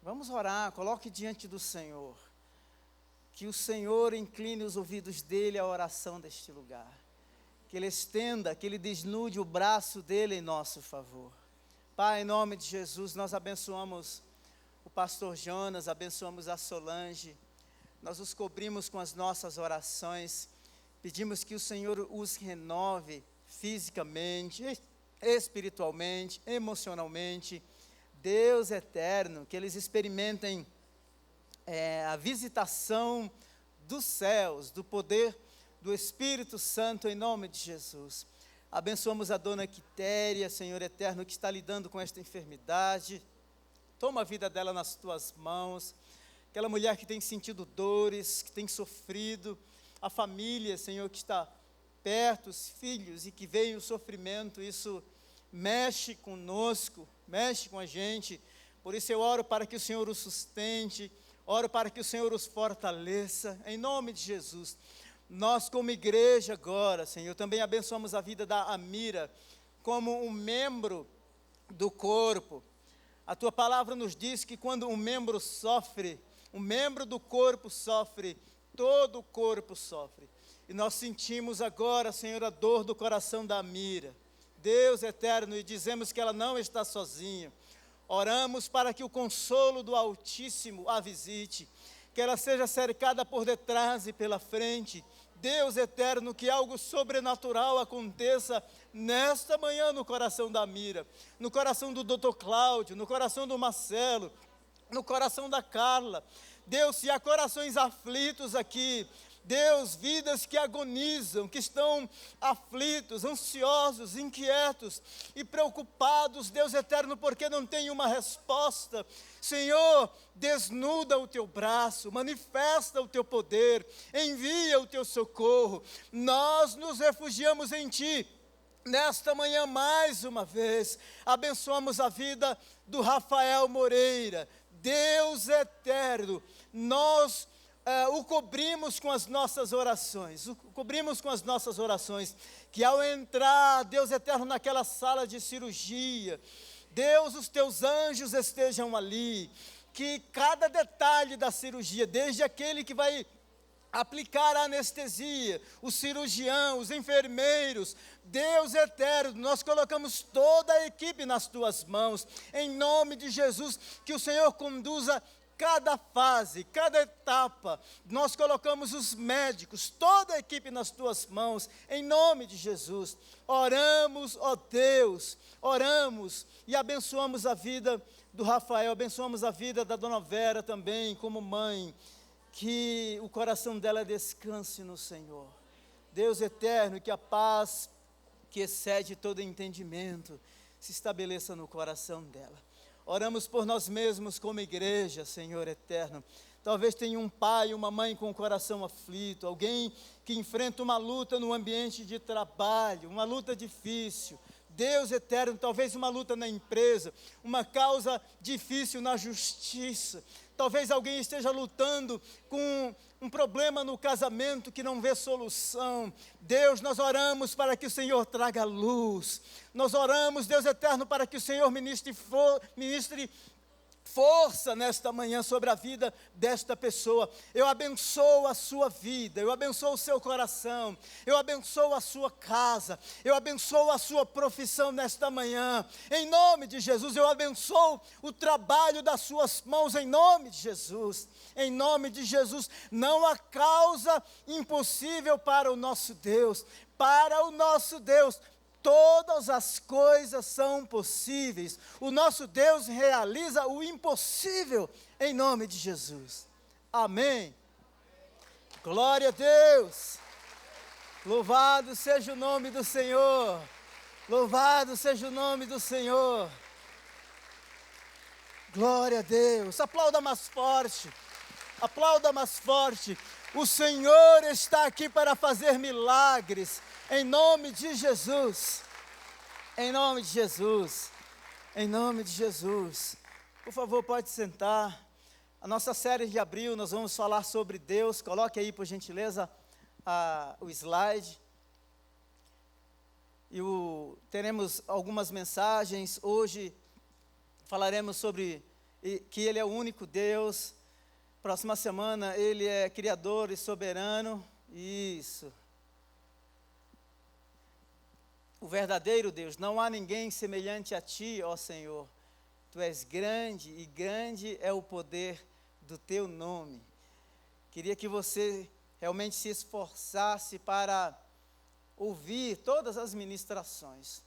Vamos orar, coloque diante do Senhor. Que o Senhor incline os ouvidos dele à oração deste lugar. Que ele estenda, que ele desnude o braço dele em nosso favor. Pai, em nome de Jesus, nós abençoamos o pastor Jonas, abençoamos a Solange. Nós os cobrimos com as nossas orações. Pedimos que o Senhor os renove fisicamente, espiritualmente, emocionalmente. Deus eterno, que eles experimentem a visitação dos céus, do poder do Espírito Santo, em nome de Jesus. Abençoamos a dona Quitéria, Senhor eterno, que está lidando com esta enfermidade. Toma a vida dela nas tuas mãos. Aquela mulher que tem sentido dores, que tem sofrido. A família, Senhor, que está perto, os filhos, e que veio o sofrimento, isso mexe conosco, mexe com a gente. Por isso eu oro para que o Senhor os sustente, oro para que o Senhor os fortaleça, em nome de Jesus. Nós como igreja agora, Senhor, também abençoamos a vida da Amira, como um membro do corpo. A Tua palavra nos diz que quando um membro sofre, um membro do corpo sofre, todo o corpo sofre. E nós sentimos agora, Senhor, a dor do coração da Amira. Deus eterno, e dizemos que ela não está sozinha. Oramos para que o consolo do Altíssimo a visite, que ela seja cercada por detrás e pela frente. Deus eterno, que algo sobrenatural aconteça nesta manhã no coração da Amira, no coração do Dr. Cláudio, no coração do Marcelo, no coração da Carla. Deus, se há corações aflitos aqui, Deus, vidas que agonizam, que estão aflitos, ansiosos, inquietos e preocupados, Deus eterno, porque não tem uma resposta. Senhor, desnuda o Teu braço, manifesta o Teu poder, envia o Teu socorro. Nós nos refugiamos em Ti. Nesta manhã, mais uma vez, abençoamos a vida do Rafael Moreira. Deus eterno, nós o cobrimos com as nossas orações, que ao entrar, Deus eterno, naquela sala de cirurgia, Deus, os Teus anjos estejam ali, que cada detalhe da cirurgia, desde aquele que vai aplicar a anestesia, o cirurgião, os enfermeiros, Deus eterno, nós colocamos toda a equipe nas Tuas mãos, em nome de Jesus, que o Senhor conduza cada fase, cada etapa. Nós colocamos os médicos, toda a equipe nas Tuas mãos, em nome de Jesus. Oramos, ó Deus, oramos e abençoamos a vida do Rafael, abençoamos a vida da dona Vera também, como mãe, que o coração dela descanse no Senhor. Deus eterno, que a paz que excede todo entendimento se estabeleça no coração dela. Oramos por nós mesmos como igreja, Senhor eterno. Talvez tenha um pai, uma mãe com o coração aflito, alguém que enfrenta uma luta no ambiente de trabalho, uma luta difícil. Deus eterno, talvez uma luta na empresa, uma causa difícil na justiça. Talvez alguém esteja lutando com um problema no casamento que não vê solução. Deus, nós oramos para que o Senhor traga luz. Nós oramos, Deus eterno, para que o Senhor ministre força nesta manhã sobre a vida desta pessoa. Eu abençoo a sua vida, eu abençoo o seu coração, eu abençoo a sua casa, eu abençoo a sua profissão nesta manhã, em nome de Jesus. Eu abençoo o trabalho das suas mãos, em nome de Jesus, em nome de Jesus. Não há causa impossível para o nosso Deus, todas as coisas são possíveis. O nosso Deus realiza o impossível, em nome de Jesus. Amém. Glória a Deus. Louvado seja o nome do Senhor. Louvado seja o nome do Senhor. Glória a Deus. Aplauda mais forte. Aplauda mais forte. O Senhor está aqui para fazer milagres. Em nome de Jesus, em nome de Jesus, em nome de Jesus. Por favor, pode sentar. A nossa série de abril, nós vamos falar sobre Deus. Coloque aí, por gentileza, o slide. E teremos algumas mensagens. Hoje falaremos sobre e que Ele é o único Deus. Próxima semana, Ele é Criador e soberano. Isso. O verdadeiro Deus. Não há ninguém semelhante a Ti, ó Senhor. Tu és grande e grande é o poder do Teu nome. Queria que você realmente se esforçasse para ouvir todas as ministrações.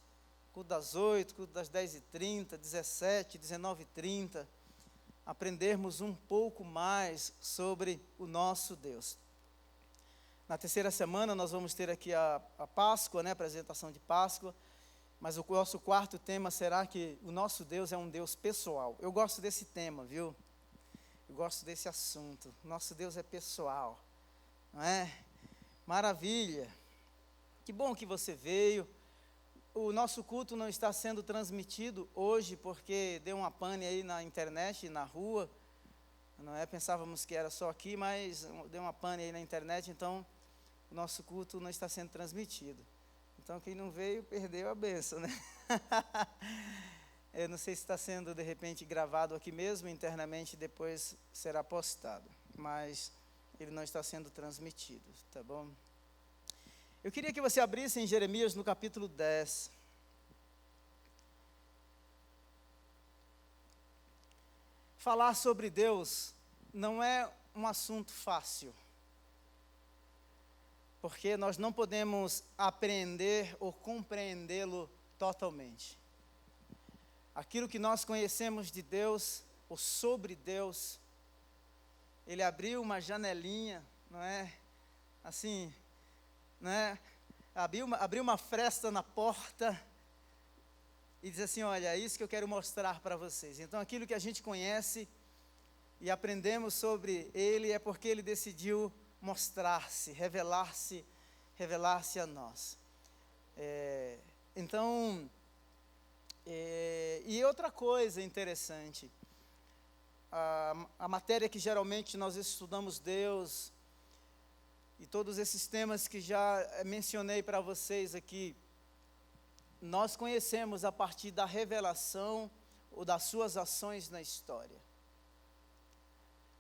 Culto das 8, culto das 10h30, 17, 19h30. Aprendermos um pouco mais sobre o nosso Deus. Na terceira semana nós vamos ter aqui a Páscoa, né, a apresentação de Páscoa, mas o nosso quarto tema será que o nosso Deus é um Deus pessoal. Eu gosto desse tema, viu? Eu gosto desse assunto. Nosso Deus é pessoal, não é? Maravilha! Que bom que você veio. O nosso culto não está sendo transmitido hoje porque deu uma pane aí na internet, na rua, não é? Pensávamos que era só aqui, mas deu uma pane aí na internet, então o nosso culto não está sendo transmitido. Então quem não veio perdeu a bênção, né? Eu não sei se está sendo de repente gravado aqui mesmo, internamente depois será postado, mas ele não está sendo transmitido, tá bom? Eu queria que você abrisse em Jeremias no capítulo 10. Falar sobre Deus não é um assunto fácil, porque nós não podemos aprender ou compreendê-lo totalmente. Aquilo que nós conhecemos de Deus, ou sobre Deus, Ele abriu uma janelinha, não é? Assim, né? Abriu uma fresta na porta e diz assim, olha, é isso que eu quero mostrar para vocês. Então aquilo que a gente conhece e aprendemos sobre Ele é porque Ele decidiu mostrar-se, revelar-se a nós. E outra coisa interessante, a matéria que geralmente nós estudamos Deus, e todos esses temas que já mencionei para vocês aqui, nós conhecemos a partir da revelação ou das suas ações na história.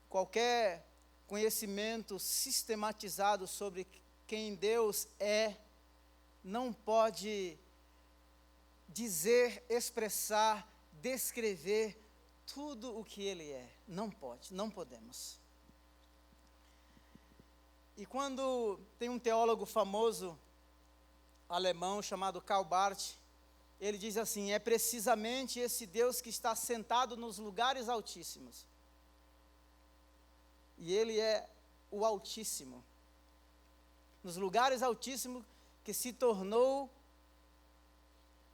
Qualquer conhecimento sistematizado sobre quem Deus é, não pode dizer, expressar, descrever tudo o que Ele é. Não pode, não podemos. E quando tem um teólogo famoso, alemão, chamado Karl Barth, ele diz assim, é precisamente esse Deus que está sentado nos lugares altíssimos. E Ele é o Altíssimo. Nos lugares altíssimos que se tornou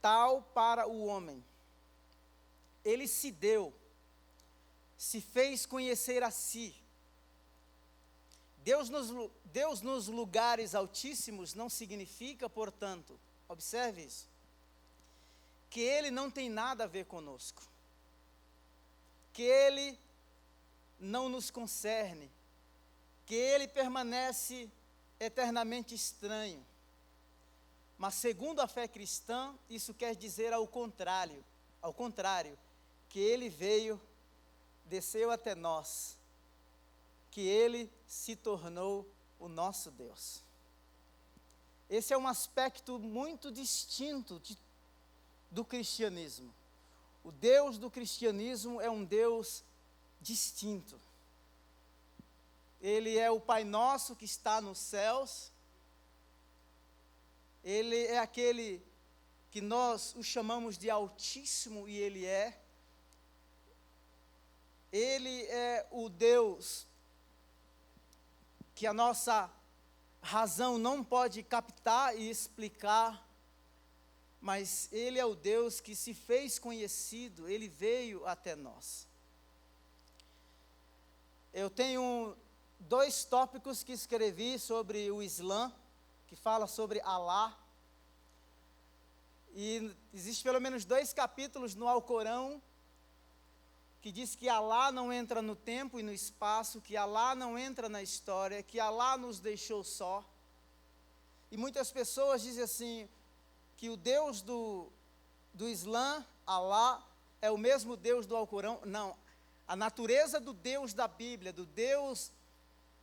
tal para o homem. Ele se deu, se fez conhecer a si. Deus nos lugares altíssimos não significa, portanto, observe isso, que Ele não tem nada a ver conosco, que Ele não nos concerne, que Ele permanece eternamente estranho. Mas segundo a fé cristã, isso quer dizer ao contrário, que Ele veio, desceu até nós, que Ele se tornou o nosso Deus. Esse é um aspecto muito distinto do cristianismo. O Deus do cristianismo é um Deus distinto. Ele é o Pai Nosso que está nos céus. Ele é aquele que nós o chamamos de Altíssimo e Ele é. Ele é o Deus que a nossa razão não pode captar e explicar, mas Ele é o Deus que se fez conhecido, Ele veio até nós. Eu tenho 2 tópicos que escrevi sobre o Islã, que fala sobre Alá, e existe pelo menos 2 capítulos no Alcorão, que diz que Alá não entra no tempo e no espaço, que Alá não entra na história, que Alá nos deixou só. E muitas pessoas dizem assim, que o Deus do Islã, Alá, é o mesmo Deus do Alcorão. Não, A natureza do Deus da Bíblia, do Deus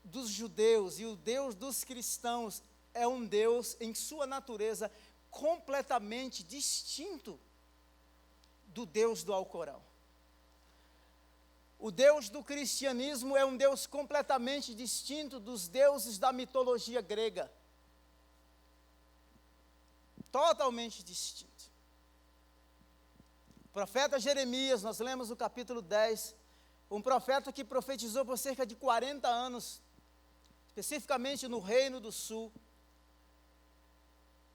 dos judeus e o Deus dos cristãos, é um Deus em sua natureza completamente distinto do Deus do Alcorão. O Deus do cristianismo é um Deus completamente distinto dos deuses da mitologia grega. Totalmente distinto. O profeta Jeremias, nós lemos no capítulo 10, um profeta que profetizou por cerca de 40 anos, especificamente no Reino do Sul.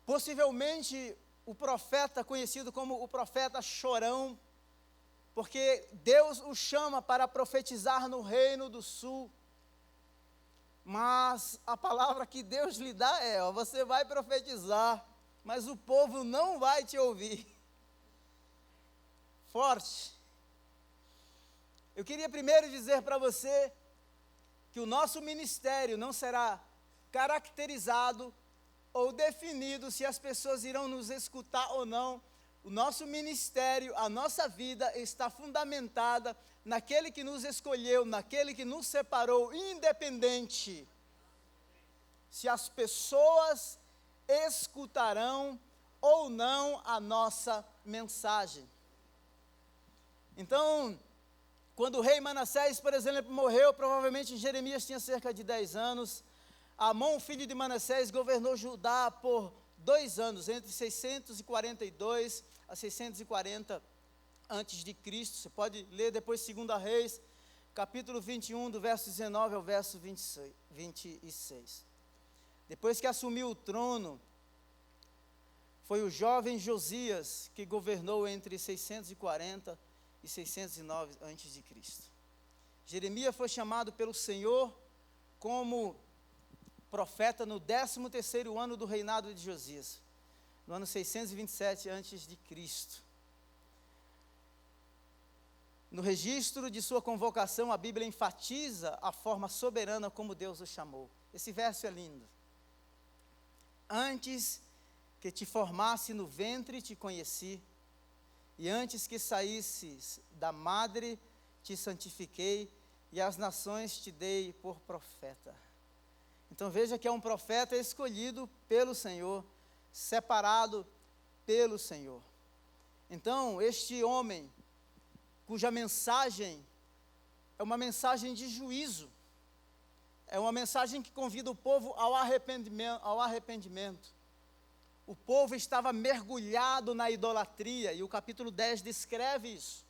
Possivelmente o profeta conhecido como o profeta chorão, porque Deus o chama para profetizar no Reino do Sul. Mas a palavra que Deus lhe dá é, você vai profetizar, mas o povo não vai te ouvir. Forte. Eu queria primeiro dizer para você que o nosso ministério não será caracterizado ou definido se as pessoas irão nos escutar ou não. O nosso ministério, a nossa vida está fundamentada naquele que nos escolheu, naquele que nos separou, independente se as pessoas escutarão ou não a nossa mensagem. Então, quando o rei Manassés, por exemplo, morreu, provavelmente Jeremias tinha cerca de 10 anos, Amon, filho de Manassés, governou Judá por 2 anos, entre 642 a 640 antes de Cristo. Você pode ler depois 2 Reis, capítulo 21, do verso 19 ao verso 26. Depois que assumiu o trono, foi o jovem Josias que governou entre 640 e 609 antes de Cristo. Jeremias foi chamado pelo Senhor como profeta no 13º ano do reinado de Josias, no ano 627 antes de Cristo. No registro de sua convocação, a Bíblia enfatiza a forma soberana como Deus o chamou. Esse verso é lindo. Antes que te formasse no ventre, te conheci, e antes que saísses da madre, te santifiquei, e às nações te dei por profeta. Então veja que é um profeta escolhido pelo Senhor, separado pelo Senhor. Então, este homem, cuja mensagem é uma mensagem de juízo, é uma mensagem que convida o povo ao arrependimento. O povo estava mergulhado na idolatria, e o capítulo 10 descreve isso.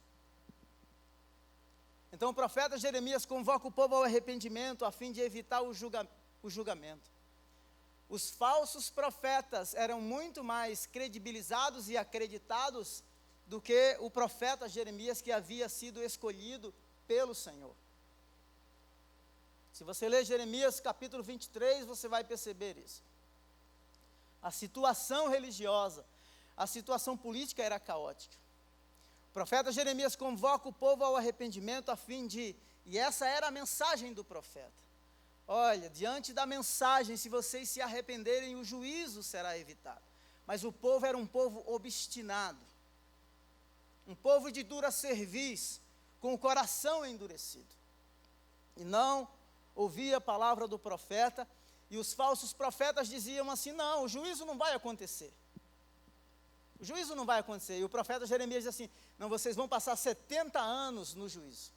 Então o profeta Jeremias convoca o povo ao arrependimento, a fim de evitar o julgamento. Os falsos profetas eram muito mais credibilizados e acreditados do que o profeta Jeremias, que havia sido escolhido pelo Senhor. Se você ler Jeremias capítulo 23, você vai perceber isso. A situação religiosa, a situação política era caótica. O profeta Jeremias convoca o povo ao arrependimento a fim de, e essa era a mensagem do profeta. Olha, diante da mensagem, se vocês se arrependerem, o juízo será evitado. Mas o povo era um povo obstinado, um povo de dura cerviz, com o coração endurecido. E não ouvia a palavra do profeta, e os falsos profetas diziam assim, não, o juízo não vai acontecer. O juízo não vai acontecer. E o profeta Jeremias diz assim, não, vocês vão passar 70 anos no juízo.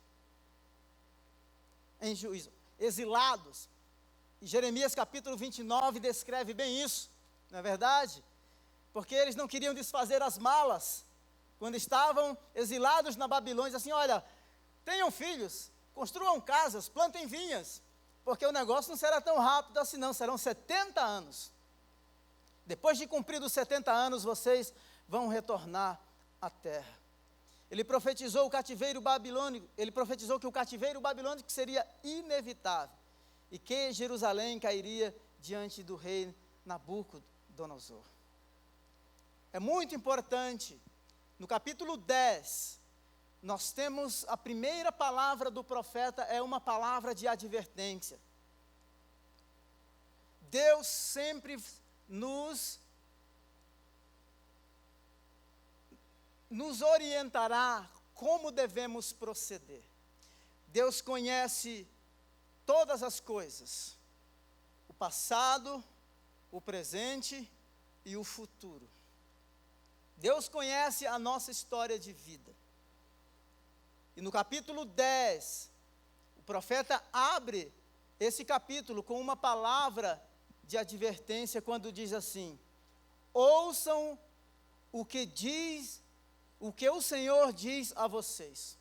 Em juízo. Exilados. E Jeremias capítulo 29 descreve bem isso, não é verdade? Porque eles não queriam desfazer as malas, quando estavam exilados na Babilônia, assim, olha, tenham filhos, construam casas, plantem vinhas, porque o negócio não será tão rápido assim não, serão 70 anos. Depois de cumpridos 70 anos, vocês vão retornar à terra. Ele profetizou o cativeiro babilônico, ele profetizou que o cativeiro babilônico seria inevitável, e que Jerusalém cairia diante do rei Nabucodonosor. É muito importante, no capítulo 10, nós temos a primeira palavra do profeta, é uma palavra de advertência. Deus sempre nos orientará como devemos proceder. Deus conhece todas as coisas, o passado, o presente e o futuro. Deus conhece a nossa história de vida. E no capítulo 10, o profeta abre esse capítulo com uma palavra de advertência quando diz assim: ouçam o que o Senhor diz a vocês,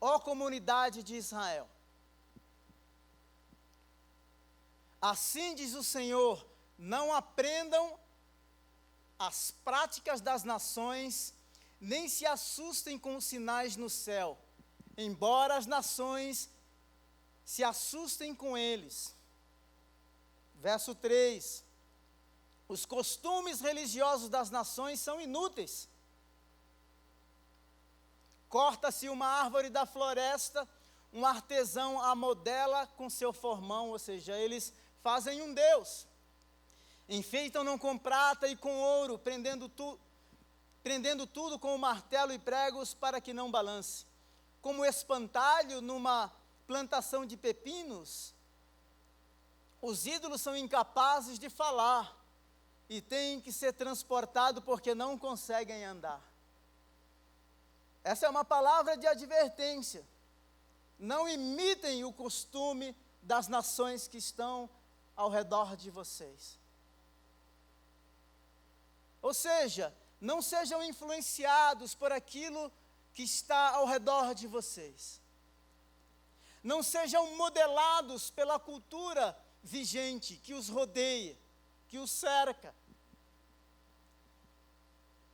ó comunidade de Israel. Assim diz o Senhor: não aprendam as práticas das nações, nem se assustem com os sinais no céu, embora as nações se assustem com eles. Verso 3: os costumes religiosos das nações são inúteis. Corta-se uma árvore da floresta, um artesão a modela com seu formão, ou seja, eles fazem um deus. Enfeitam-no com prata e com ouro, prendendo tudo com martelo e pregos para que não balance. Como espantalho numa plantação de pepinos, os ídolos são incapazes de falar e têm que ser transportados porque não conseguem andar. Essa é uma palavra de advertência. Não imitem o costume das nações que estão ao redor de vocês. Ou seja, não sejam influenciados por aquilo que está ao redor de vocês. Não sejam modelados pela cultura vigente que os rodeia, que os cerca.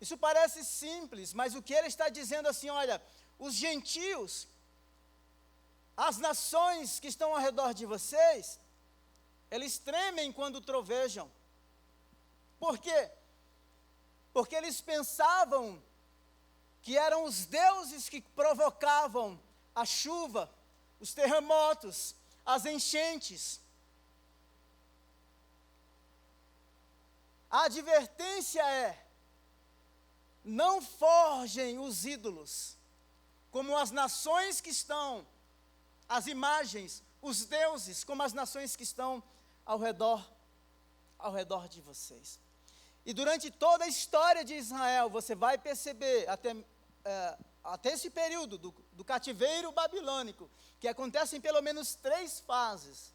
Isso parece simples, mas o que ele está dizendo assim, olha, os gentios, as nações que estão ao redor de vocês, eles tremem quando trovejam. Por quê? Porque eles pensavam que eram os deuses que provocavam a chuva, os terremotos, as enchentes. A advertência é: não forjem os ídolos, como as nações que estão, as imagens, os deuses, como as nações que estão ao redor de vocês. E durante toda a história de Israel, você vai perceber, até esse período do cativeiro babilônico, que acontece em pelo menos 3 fases,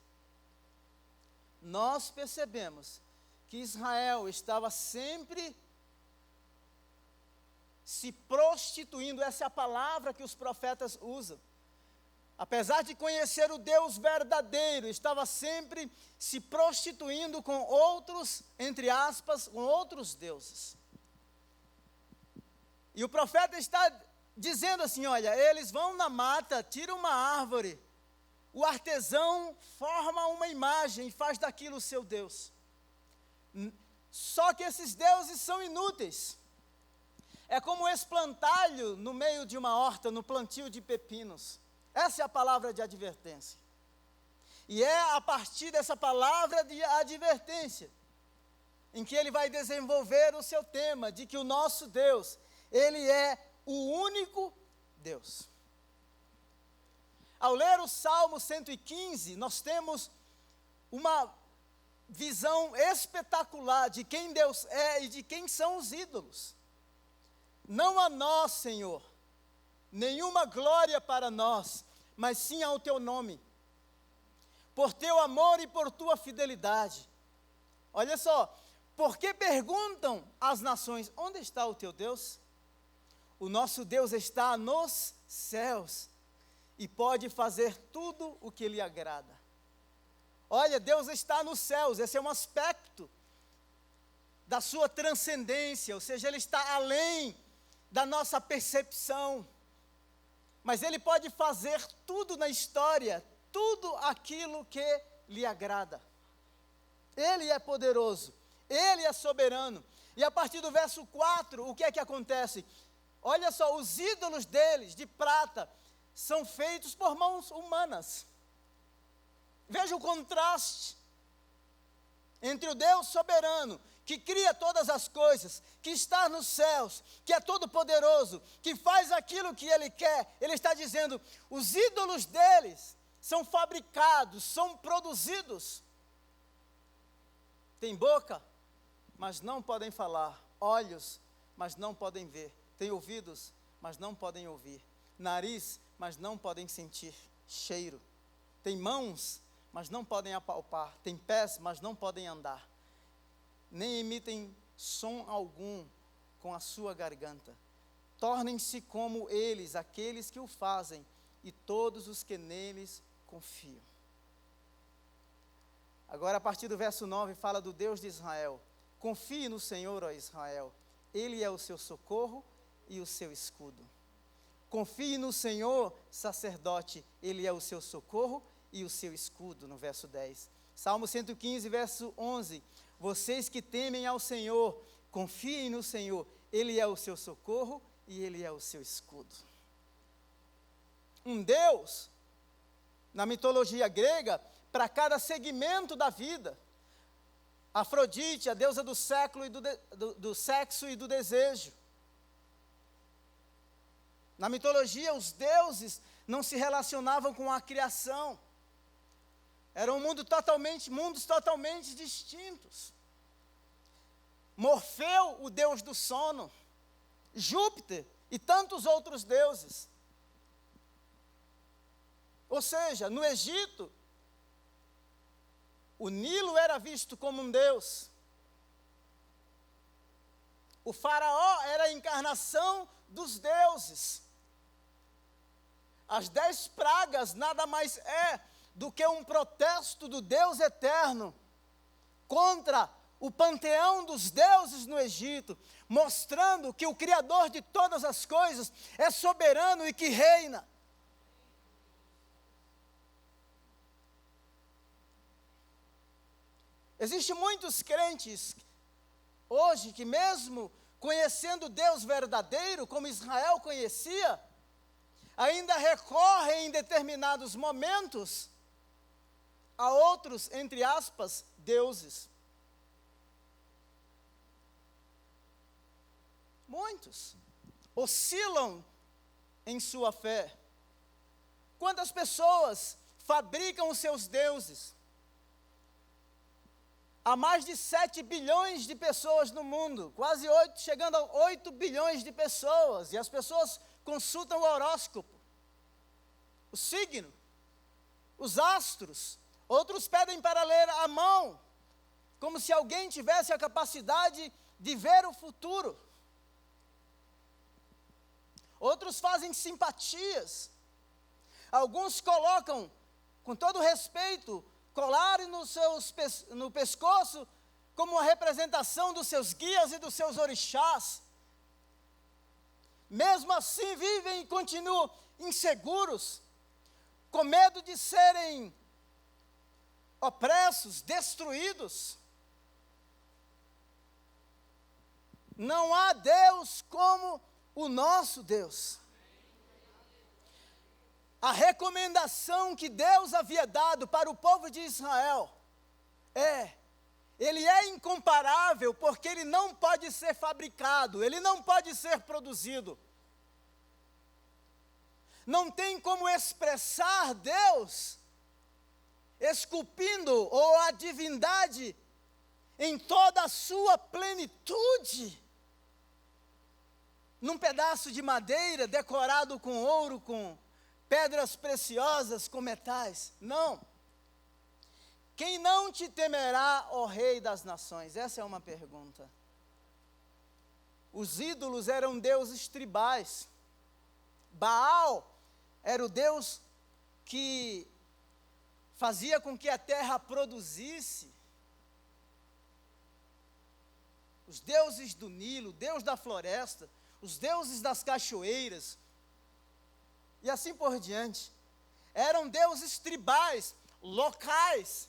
nós percebemos que Israel estava sempre se prostituindo. Essa é a palavra que os profetas usam. Apesar de conhecer o Deus verdadeiro, estava sempre se prostituindo com outros, entre aspas, com outros deuses. E o profeta está dizendo assim, olha, eles vão na mata, tiram uma árvore, o artesão forma uma imagem e faz daquilo o seu Deus. Só que esses deuses são inúteis. É como um espantalho no meio de uma horta, no plantio de pepinos. Essa é a palavra de advertência. E é a partir dessa palavra de advertência em que ele vai desenvolver o seu tema, de que o nosso Deus, ele é o único Deus. Ao ler o Salmo 115, nós temos uma visão espetacular de quem Deus é e de quem são os ídolos. Não a nós, Senhor, nenhuma glória para nós, mas sim ao teu nome, por teu amor e por tua fidelidade. Olha só, porque perguntam as nações, onde está o teu Deus? O nosso Deus está nos céus e pode fazer tudo o que lhe agrada. Olha, Deus está nos céus, esse é um aspecto da sua transcendência, ou seja, ele está além da nossa percepção. Mas ele pode fazer tudo na história, tudo aquilo que lhe agrada. Ele é poderoso, ele é soberano. E a partir do verso 4, o que é que acontece? Olha só, os ídolos deles, de prata, são feitos por mãos humanas. Veja o contraste entre o Deus soberano, que cria todas as coisas, que está nos céus, que é todo poderoso, que faz aquilo que Ele quer, Ele está dizendo, os ídolos deles são fabricados, são produzidos. Tem boca, mas não podem falar, olhos, mas não podem ver, tem ouvidos, mas não podem ouvir, nariz, mas não podem sentir cheiro, tem mãos, mas não podem apalpar, tem pés, mas não podem andar, nem emitem som algum com a sua garganta. Tornem-se como eles, aqueles que o fazem, e todos os que neles confiam. Agora, a partir do verso 9, fala do Deus de Israel. Confie no Senhor, ó Israel, Ele é o seu socorro e o seu escudo. Confie no Senhor, sacerdote, Ele é o seu socorro e o seu escudo, no verso 10. Salmo 115, verso 11. Vocês que temem ao Senhor, confiem no Senhor, Ele é o seu socorro e Ele é o seu escudo. Um Deus, na mitologia grega, para cada segmento da vida. Afrodite, a deusa do século e do sexo e do desejo. Na mitologia, os deuses não se relacionavam com a criação. Eram mundos totalmente distintos. Morfeu, o deus do sono, Júpiter e tantos outros deuses. Ou seja, no Egito, o Nilo era visto como um deus. O faraó era a encarnação dos deuses. As 10 pragas nada mais é do que um protesto do Deus eterno contra o panteão dos deuses no Egito, mostrando que o Criador de todas as coisas é soberano e que reina. Existem muitos crentes hoje que mesmo conhecendo Deus verdadeiro, como Israel conhecia, ainda recorrem em determinados momentos a outros, entre aspas, deuses. Muitos oscilam em sua fé. Quantas pessoas fabricam os seus deuses? Há mais de 7 bilhões de pessoas no mundo, quase 8, chegando a 8 bilhões de pessoas, e as pessoas consultam o horóscopo, o signo, os astros. Outros pedem para ler a mão, como se alguém tivesse a capacidade de ver o futuro. Outros fazem simpatias. Alguns colocam, com todo respeito, colares no pescoço, como uma representação dos seus guias e dos seus orixás. Mesmo assim vivem e continuam inseguros, com medo de serem opressos, destruídos. Não há Deus como o nosso Deus. A recomendação que Deus havia dado para o povo de Israel Ele é incomparável porque Ele não pode ser fabricado, Ele não pode ser produzido. Não tem como expressar Deus esculpindo ou a divindade em toda a sua plenitude, num pedaço de madeira decorado com ouro, com pedras preciosas, com metais. Não. Quem não te temerá, ó Rei das Nações? Essa é uma pergunta. Os ídolos eram deuses tribais. Baal era o deus que fazia com que a terra produzisse. Os deuses do Nilo, Deus da floresta, os deuses das cachoeiras, e assim por diante, eram deuses tribais, locais,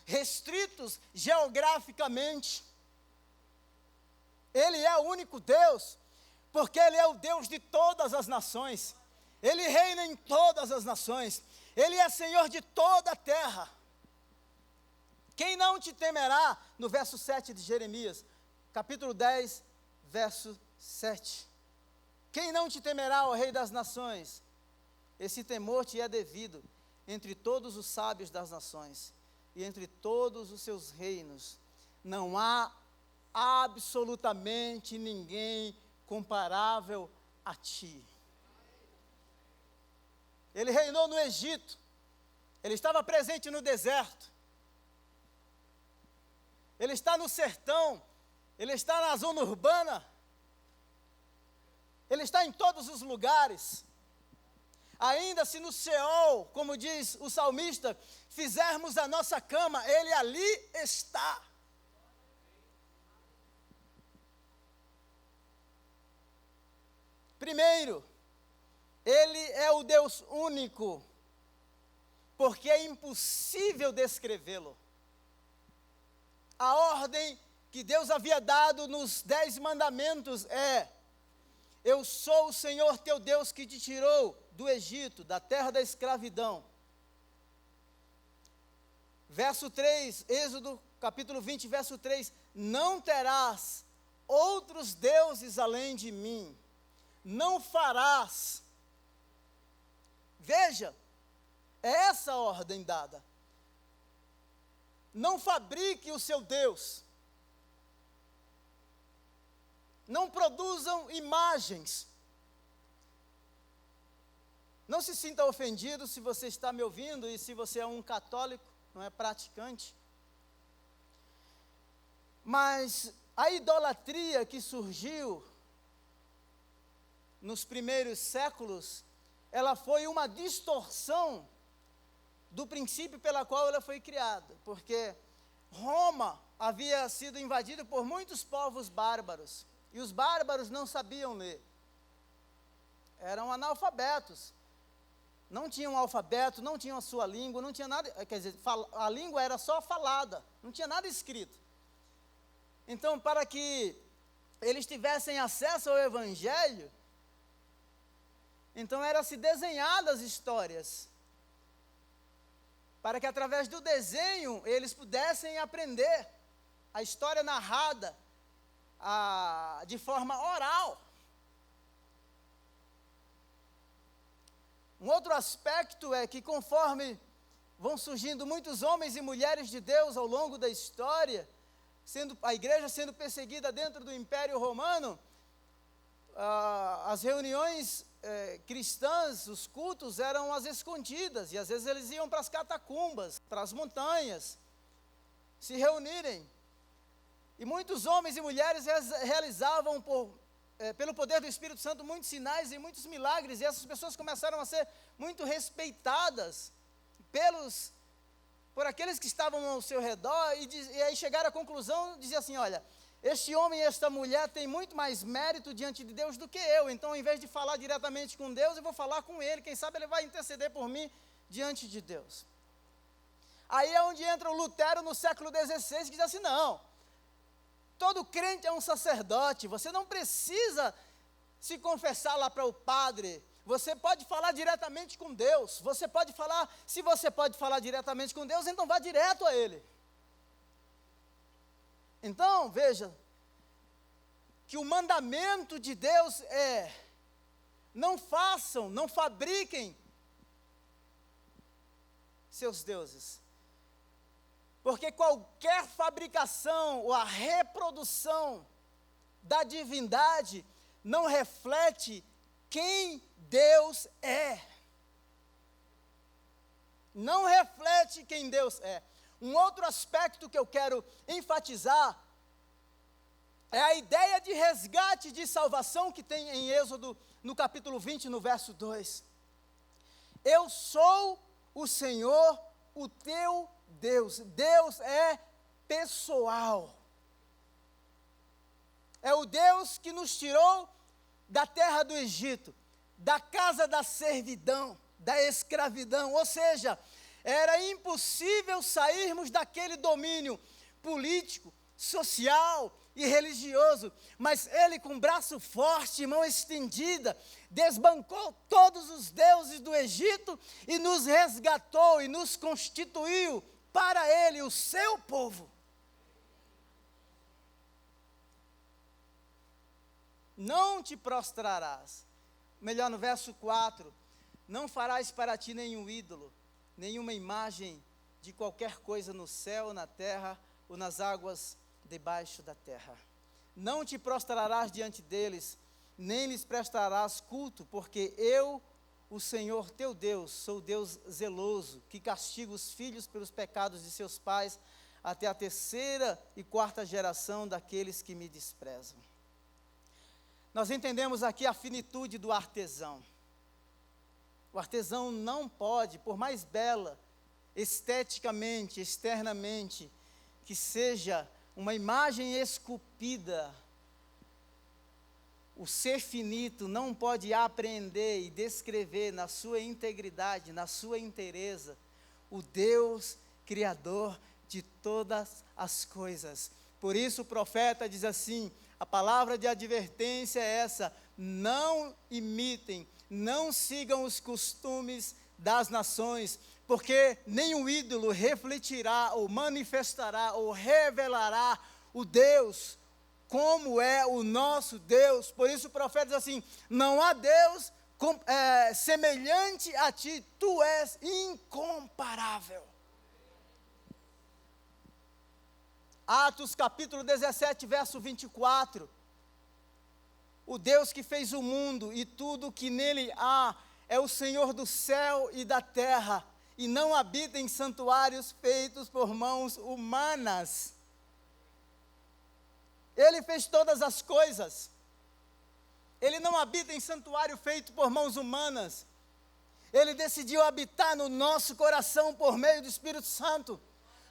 restritos geograficamente. Ele é o único Deus, porque Ele é o Deus de todas as nações. Ele reina em todas as nações. Ele é Senhor de toda a terra. Quem não te temerá, no verso 7 de Jeremias, capítulo 10, verso 7. Quem não te temerá, ó Rei das nações? Esse temor te é devido entre todos os sábios das nações e entre todos os seus reinos. Não há absolutamente ninguém comparável a ti. Ele reinou no Egito, ele estava presente no deserto, ele está no sertão, ele está na zona urbana, ele está em todos os lugares. Ainda se no Sheol, como diz o salmista, fizermos a nossa cama, ele ali está. Primeiro, ele é o Deus único, porque é impossível descrevê-lo. A ordem que Deus havia dado nos 10 mandamentos é: eu sou o Senhor teu Deus que te tirou do Egito, da terra da escravidão. Verso 3, Êxodo capítulo 20, verso 3, não terás outros deuses além de mim, não farás. Veja, é essa a ordem dada. Não fabrique o seu Deus. Não produzam imagens. Não se sinta ofendido se você está me ouvindo e se você é um católico, não é praticante. Mas a idolatria que surgiu nos primeiros séculos, ela foi uma distorção do princípio pela qual ela foi criada, porque Roma havia sido invadida por muitos povos bárbaros, e os bárbaros não sabiam ler, eram analfabetos, não tinham alfabeto, não tinham a sua língua, não tinha nada, quer dizer, a língua era só falada, não tinha nada escrito. Então, para que eles tivessem acesso ao Evangelho, então eram-se desenhadas histórias, para que através do desenho eles pudessem aprender a história narrada de forma oral. Um outro aspecto é que conforme vão surgindo muitos homens e mulheres de Deus ao longo da história, a igreja sendo perseguida dentro do Império Romano, as reuniões cristãs, os cultos eram às escondidas, e às vezes eles iam para as catacumbas, para as montanhas, se reunirem. E muitos homens e mulheres realizavam pelo poder do Espírito Santo muitos sinais e muitos milagres, e essas pessoas começaram a ser muito respeitadas por aqueles que estavam ao seu redor, e aí chegaram à conclusão, dizia assim: olha, este homem e esta mulher têm muito mais mérito diante de Deus do que eu, então ao invés de falar diretamente com Deus, eu vou falar com ele, quem sabe ele vai interceder por mim diante de Deus. Aí é onde entra o Lutero no século XVI, que diz assim: não, todo crente é um sacerdote, você não precisa se confessar lá para o padre, você pode falar diretamente com Deus, se você pode falar diretamente com Deus, então vá direto a Ele. Então, veja, que o mandamento de Deus é: não fabriquem seus deuses. Porque qualquer fabricação ou a reprodução da divindade não reflete quem Deus é. Não reflete quem Deus é. Um outro aspecto que eu quero enfatizar é a ideia de resgate de salvação que tem em Êxodo, no capítulo 20, no verso 2. Eu sou o Senhor, o teu Deus. Deus é pessoal. É o Deus que nos tirou da terra do Egito, da casa da servidão, da escravidão, ou seja, era impossível sairmos daquele domínio político, social e religioso, mas Ele, com braço forte e mão estendida, desbancou todos os deuses do Egito e nos resgatou e nos constituiu para Ele, o seu povo. não te prostrarás. Melhor, no verso 4, não farás para ti nenhum ídolo, nenhuma imagem de qualquer coisa no céu, na terra ou nas águas debaixo da terra. Não te prostrarás diante deles, nem lhes prestarás culto, porque eu, o Senhor teu Deus, sou Deus zeloso, que castiga os filhos pelos pecados de seus pais, até a 3ª e 4ª geração daqueles que me desprezam. Nós entendemos aqui a finitude do artesão. O artesão não pode, por mais bela, esteticamente, externamente, que seja uma imagem esculpida, o ser finito não pode apreender e descrever na sua integridade, na sua inteireza, o Deus Criador de todas as coisas. Por isso o profeta diz assim, a palavra de advertência é essa: não imitem, não sigam os costumes das nações, porque nenhum ídolo refletirá ou manifestará ou revelará o Deus, como é o nosso Deus. Por isso o profeta diz assim, não há Deus semelhante a ti, tu és incomparável. Atos capítulo 17, verso 24, o Deus que fez o mundo e tudo que nele há, é o Senhor do céu e da terra, e não habita em santuários feitos por mãos humanas. Ele fez todas as coisas, ele não habita em santuário feito por mãos humanas, ele decidiu habitar no nosso coração por meio do Espírito Santo.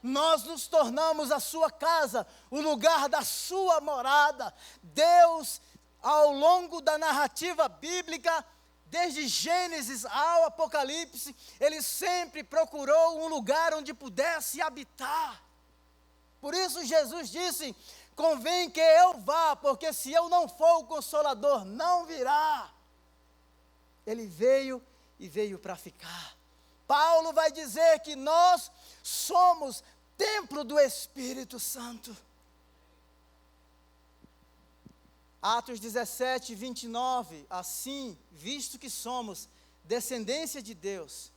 Nós nos tornamos a sua casa, o lugar da sua morada. Deus, ao longo da narrativa bíblica, desde Gênesis ao Apocalipse, Ele sempre procurou um lugar onde pudesse habitar. Por isso Jesus disse, convém que eu vá, porque se eu não for, o Consolador não virá. Ele veio e veio para ficar. Paulo vai dizer que nós somos templo do Espírito Santo. Atos 17, 29, assim, visto que somos descendência de Deus,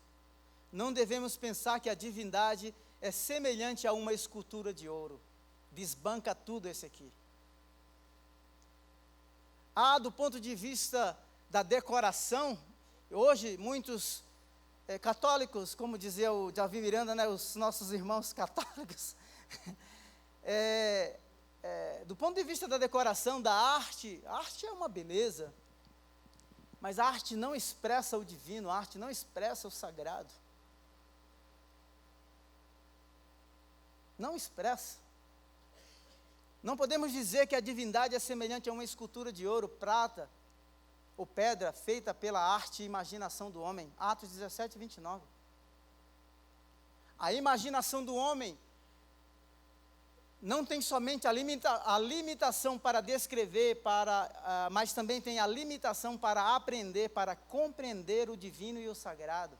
não devemos pensar que a divindade é semelhante a uma escultura de ouro. Desbanca tudo esse aqui. Do ponto de vista da decoração, hoje muitos católicos, como dizia o Davi Miranda, né, os nossos irmãos católicos, do ponto de vista da decoração, da arte, a arte é uma beleza, mas a arte não expressa o divino, a arte não expressa o sagrado. Não expressa. Não podemos dizer que a divindade é semelhante a uma escultura de ouro, prata ou pedra feita pela arte e imaginação do homem. Atos 17, 29. A imaginação do homem não tem somente a limitação para descrever, mas também tem a limitação para aprender, para compreender o divino e o sagrado.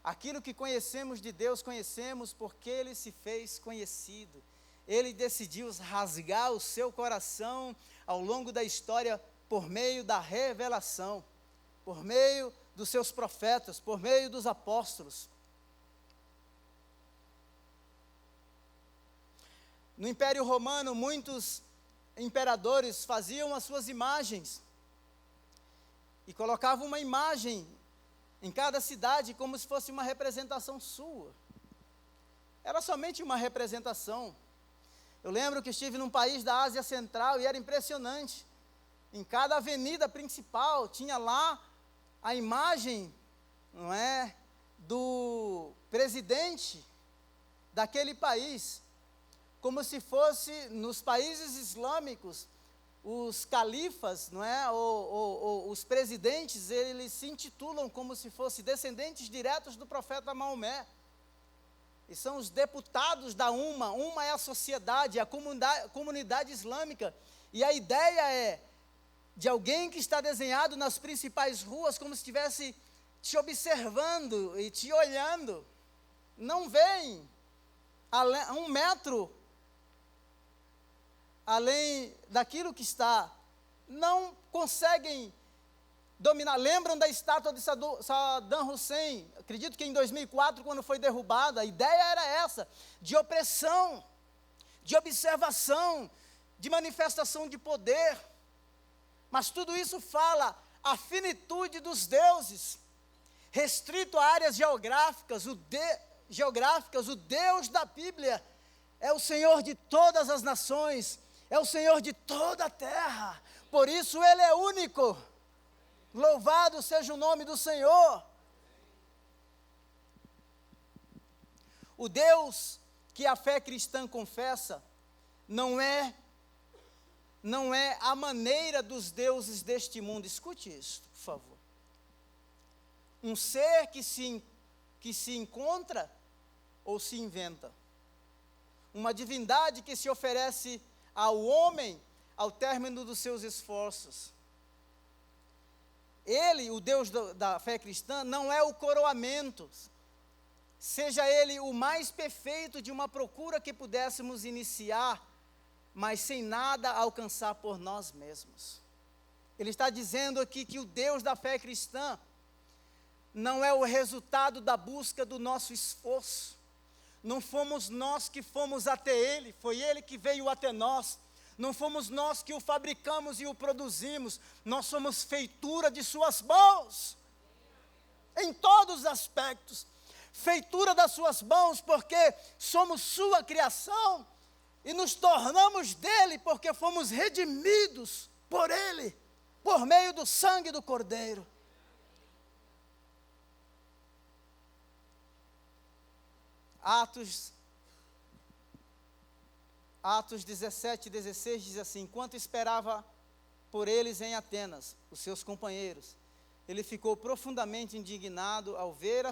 Aquilo que conhecemos de Deus, conhecemos porque Ele se fez conhecido. Ele decidiu rasgar o seu coração ao longo da história por meio da revelação, por meio dos seus profetas, por meio dos apóstolos. No Império Romano, muitos imperadores faziam as suas imagens e colocavam uma imagem em cada cidade como se fosse uma representação sua. Era somente uma representação. Eu lembro que estive num país da Ásia Central e era impressionante. Em cada avenida principal tinha lá a imagem, não é, do presidente daquele país, como se fosse nos países islâmicos, os califas, não é, ou os presidentes, eles se intitulam como se fossem descendentes diretos do profeta Maomé. E são os deputados da Umma é a sociedade, a comunidade islâmica. E a ideia é de alguém que está desenhado nas principais ruas, como se estivesse te observando e te olhando. Não vem a 1 metro além daquilo que está não conseguem dominar. Lembram da estátua de Saddam Hussein? Acredito que em 2004, quando foi derrubada, a ideia era essa, de opressão, de observação, de manifestação de poder. Mas tudo isso fala a finitude dos deuses, restrito a áreas geográficas. O Deus da Bíblia é o Senhor de todas as nações, é o Senhor de toda a terra, por isso Ele é único. Louvado seja o nome do Senhor. O Deus que a fé cristã confessa não é a maneira dos deuses deste mundo. Escute isso, por favor. Um ser que se encontra ou se inventa. Uma divindade que se oferece ao homem ao término dos seus esforços. Ele, o Deus da fé cristã, não é o coroamento, seja ele o mais perfeito de uma procura que pudéssemos iniciar, mas sem nada alcançar por nós mesmos. Ele está dizendo aqui que o Deus da fé cristã não é o resultado da busca do nosso esforço. Não fomos nós que fomos até Ele, foi Ele que veio até nós. Não fomos nós que o fabricamos e o produzimos, nós somos feitura de suas mãos, em todos os aspectos. Feitura das suas mãos, porque somos sua criação, e nos tornamos dele, porque fomos redimidos por ele, por meio do sangue do Cordeiro. Atos 17, 16 diz assim: enquanto esperava por eles em Atenas, os seus companheiros, ele ficou profundamente indignado ao ver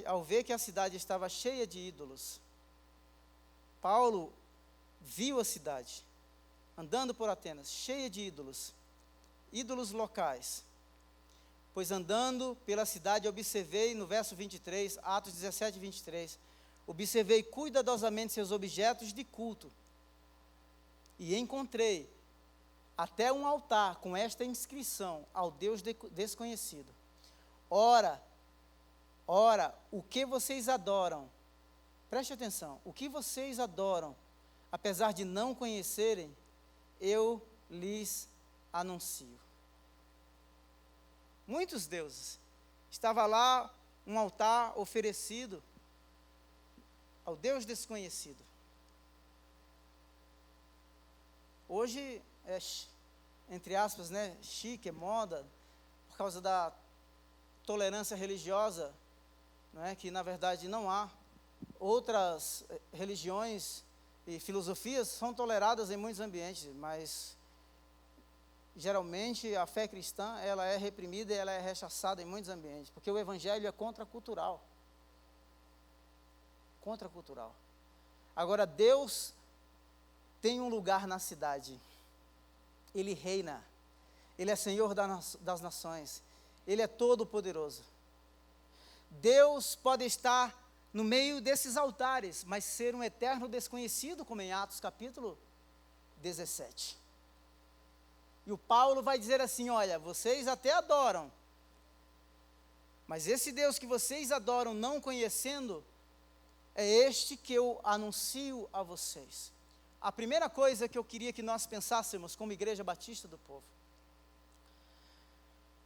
ao ver que a cidade estava cheia de ídolos. Paulo viu a cidade, andando por Atenas, cheia de ídolos locais. Pois andando pela cidade observei, no verso 23, Atos 17, 23, observei cuidadosamente seus objetos de culto, e encontrei até um altar com esta inscrição: ao Deus desconhecido. Ora, o que vocês adoram, preste atenção, o que vocês adoram, apesar de não conhecerem, eu lhes anuncio. Muitos deuses. Estava lá um altar oferecido ao Deus desconhecido. Hoje é, entre aspas, chique, é moda, por causa da tolerância religiosa, que na verdade não há. Outras religiões e filosofias são toleradas em muitos ambientes, mas geralmente a fé cristã, ela é reprimida e ela é rechaçada em muitos ambientes, porque o evangelho é contracultural. Agora, Deus tem um lugar na cidade. Ele reina. Ele é Senhor das nações. Ele é todo-poderoso. Deus pode estar no meio desses altares, mas ser um eterno desconhecido, como em Atos capítulo 17. E o Paulo vai dizer assim: olha, vocês até adoram, mas esse Deus que vocês adoram não conhecendo, é este que eu anuncio a vocês. A primeira coisa que eu queria que nós pensássemos como Igreja Batista do Povo,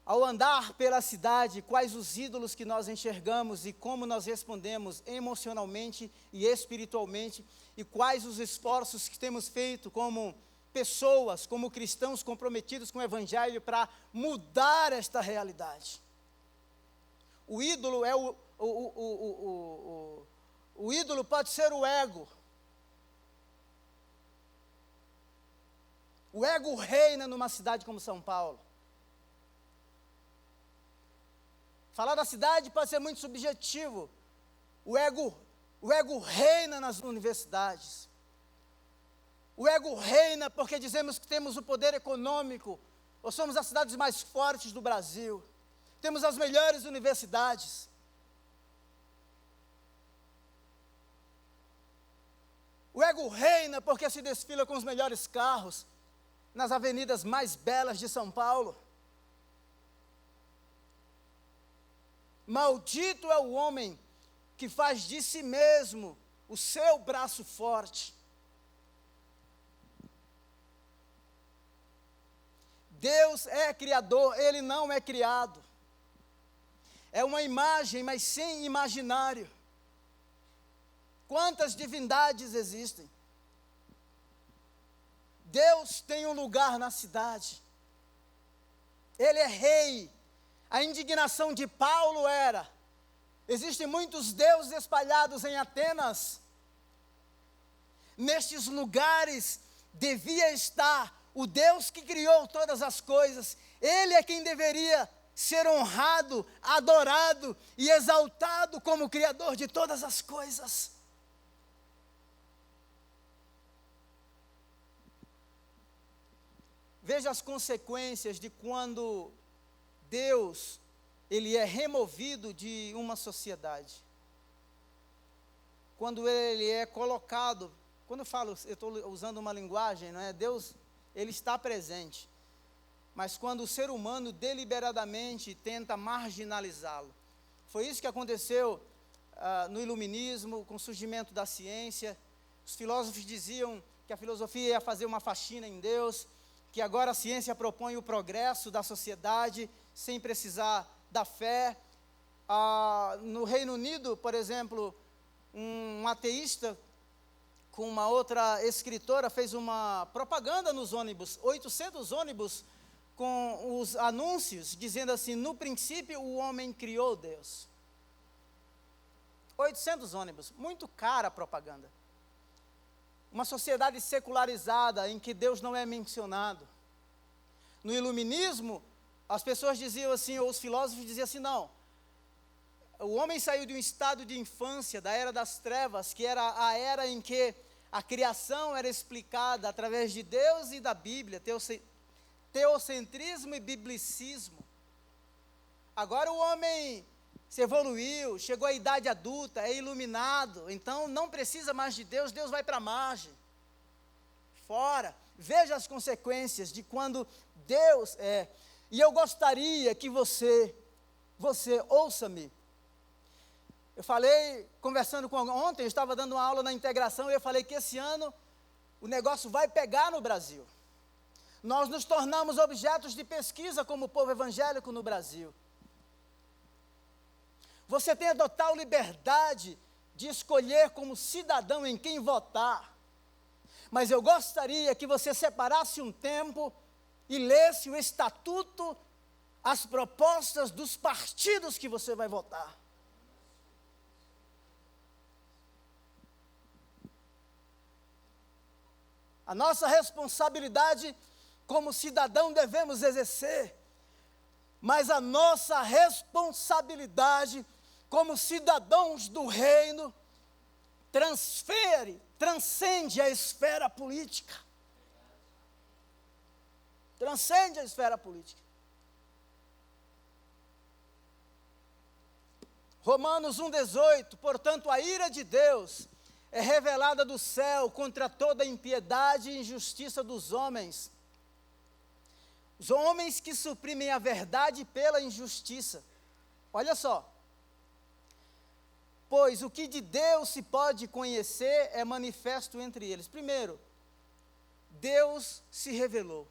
ao andar pela cidade, quais os ídolos que nós enxergamos e como nós respondemos emocionalmente e espiritualmente, e quais os esforços que temos feito como pessoas, como cristãos comprometidos com o Evangelho para mudar esta realidade. O ídolo é o ídolo pode ser o ego. O ego reina numa cidade como São Paulo. Falar da cidade pode ser muito subjetivo. O ego reina nas universidades. O ego reina porque dizemos que temos o poder econômico, ou somos as cidades mais fortes do Brasil, temos as melhores universidades. O ego reina porque se desfila com os melhores carros. nas avenidas mais belas de São Paulo. Maldito é o homem que faz de si mesmo o seu braço forte. Deus é criador, Ele não é criado. É uma imagem, mas sem imaginário. Quantas divindades existem? Deus tem um lugar na cidade. Ele é rei. A indignação de Paulo era: existem muitos deuses espalhados em Atenas. Nestes lugares devia estar o Deus que criou todas as coisas. Ele é quem deveria ser honrado, adorado e exaltado como Criador de todas as coisas. Veja as consequências de quando Deus, Ele é removido de uma sociedade. Quando Ele é colocado, quando eu falo, eu estou usando uma linguagem, não é? Deus, Ele está presente. Mas quando o ser humano deliberadamente tenta marginalizá-lo. Foi isso que aconteceu no iluminismo, com o surgimento da ciência. Os filósofos diziam que a filosofia ia fazer uma faxina em Deus, que agora a ciência propõe o progresso da sociedade, sem precisar da fé. No Reino Unido, por exemplo, um ateísta com uma outra escritora fez uma propaganda nos ônibus, 800 ônibus, com os anúncios, dizendo assim: no princípio o homem criou Deus. 800 ônibus, muito cara a propaganda. Uma sociedade secularizada, em que Deus não é mencionado. No iluminismo, as pessoas diziam assim, ou os filósofos diziam assim: não, o homem saiu de um estado de infância, da era das trevas, que era a era em que a criação era explicada através de Deus e da Bíblia, teocentrismo e biblicismo. Agora o homem se evoluiu, chegou à idade adulta, é iluminado, então não precisa mais de Deus, Deus vai para a margem, fora. Veja as consequências de quando Deus é. E eu gostaria que você ouça-me. Eu falei, conversando com ontem, eu estava dando uma aula na integração, e eu falei que esse ano o negócio vai pegar no Brasil. Nós nos tornamos objetos de pesquisa como povo evangélico no Brasil. Você tem a total liberdade de escolher como cidadão em quem votar. Mas eu gostaria que você separasse um tempo e lesse o estatuto, as propostas dos partidos que você vai votar. A nossa responsabilidade como cidadão devemos exercer, mas a nossa responsabilidade como cidadãos do reino transcende a esfera política. Transcende a esfera política. Romanos 1,18, portanto a ira de Deus é revelada do céu contra toda impiedade e injustiça dos homens. Os homens que suprimem a verdade pela injustiça. Olha só. Pois o que de Deus se pode conhecer é manifesto entre eles. Primeiro, Deus se revelou.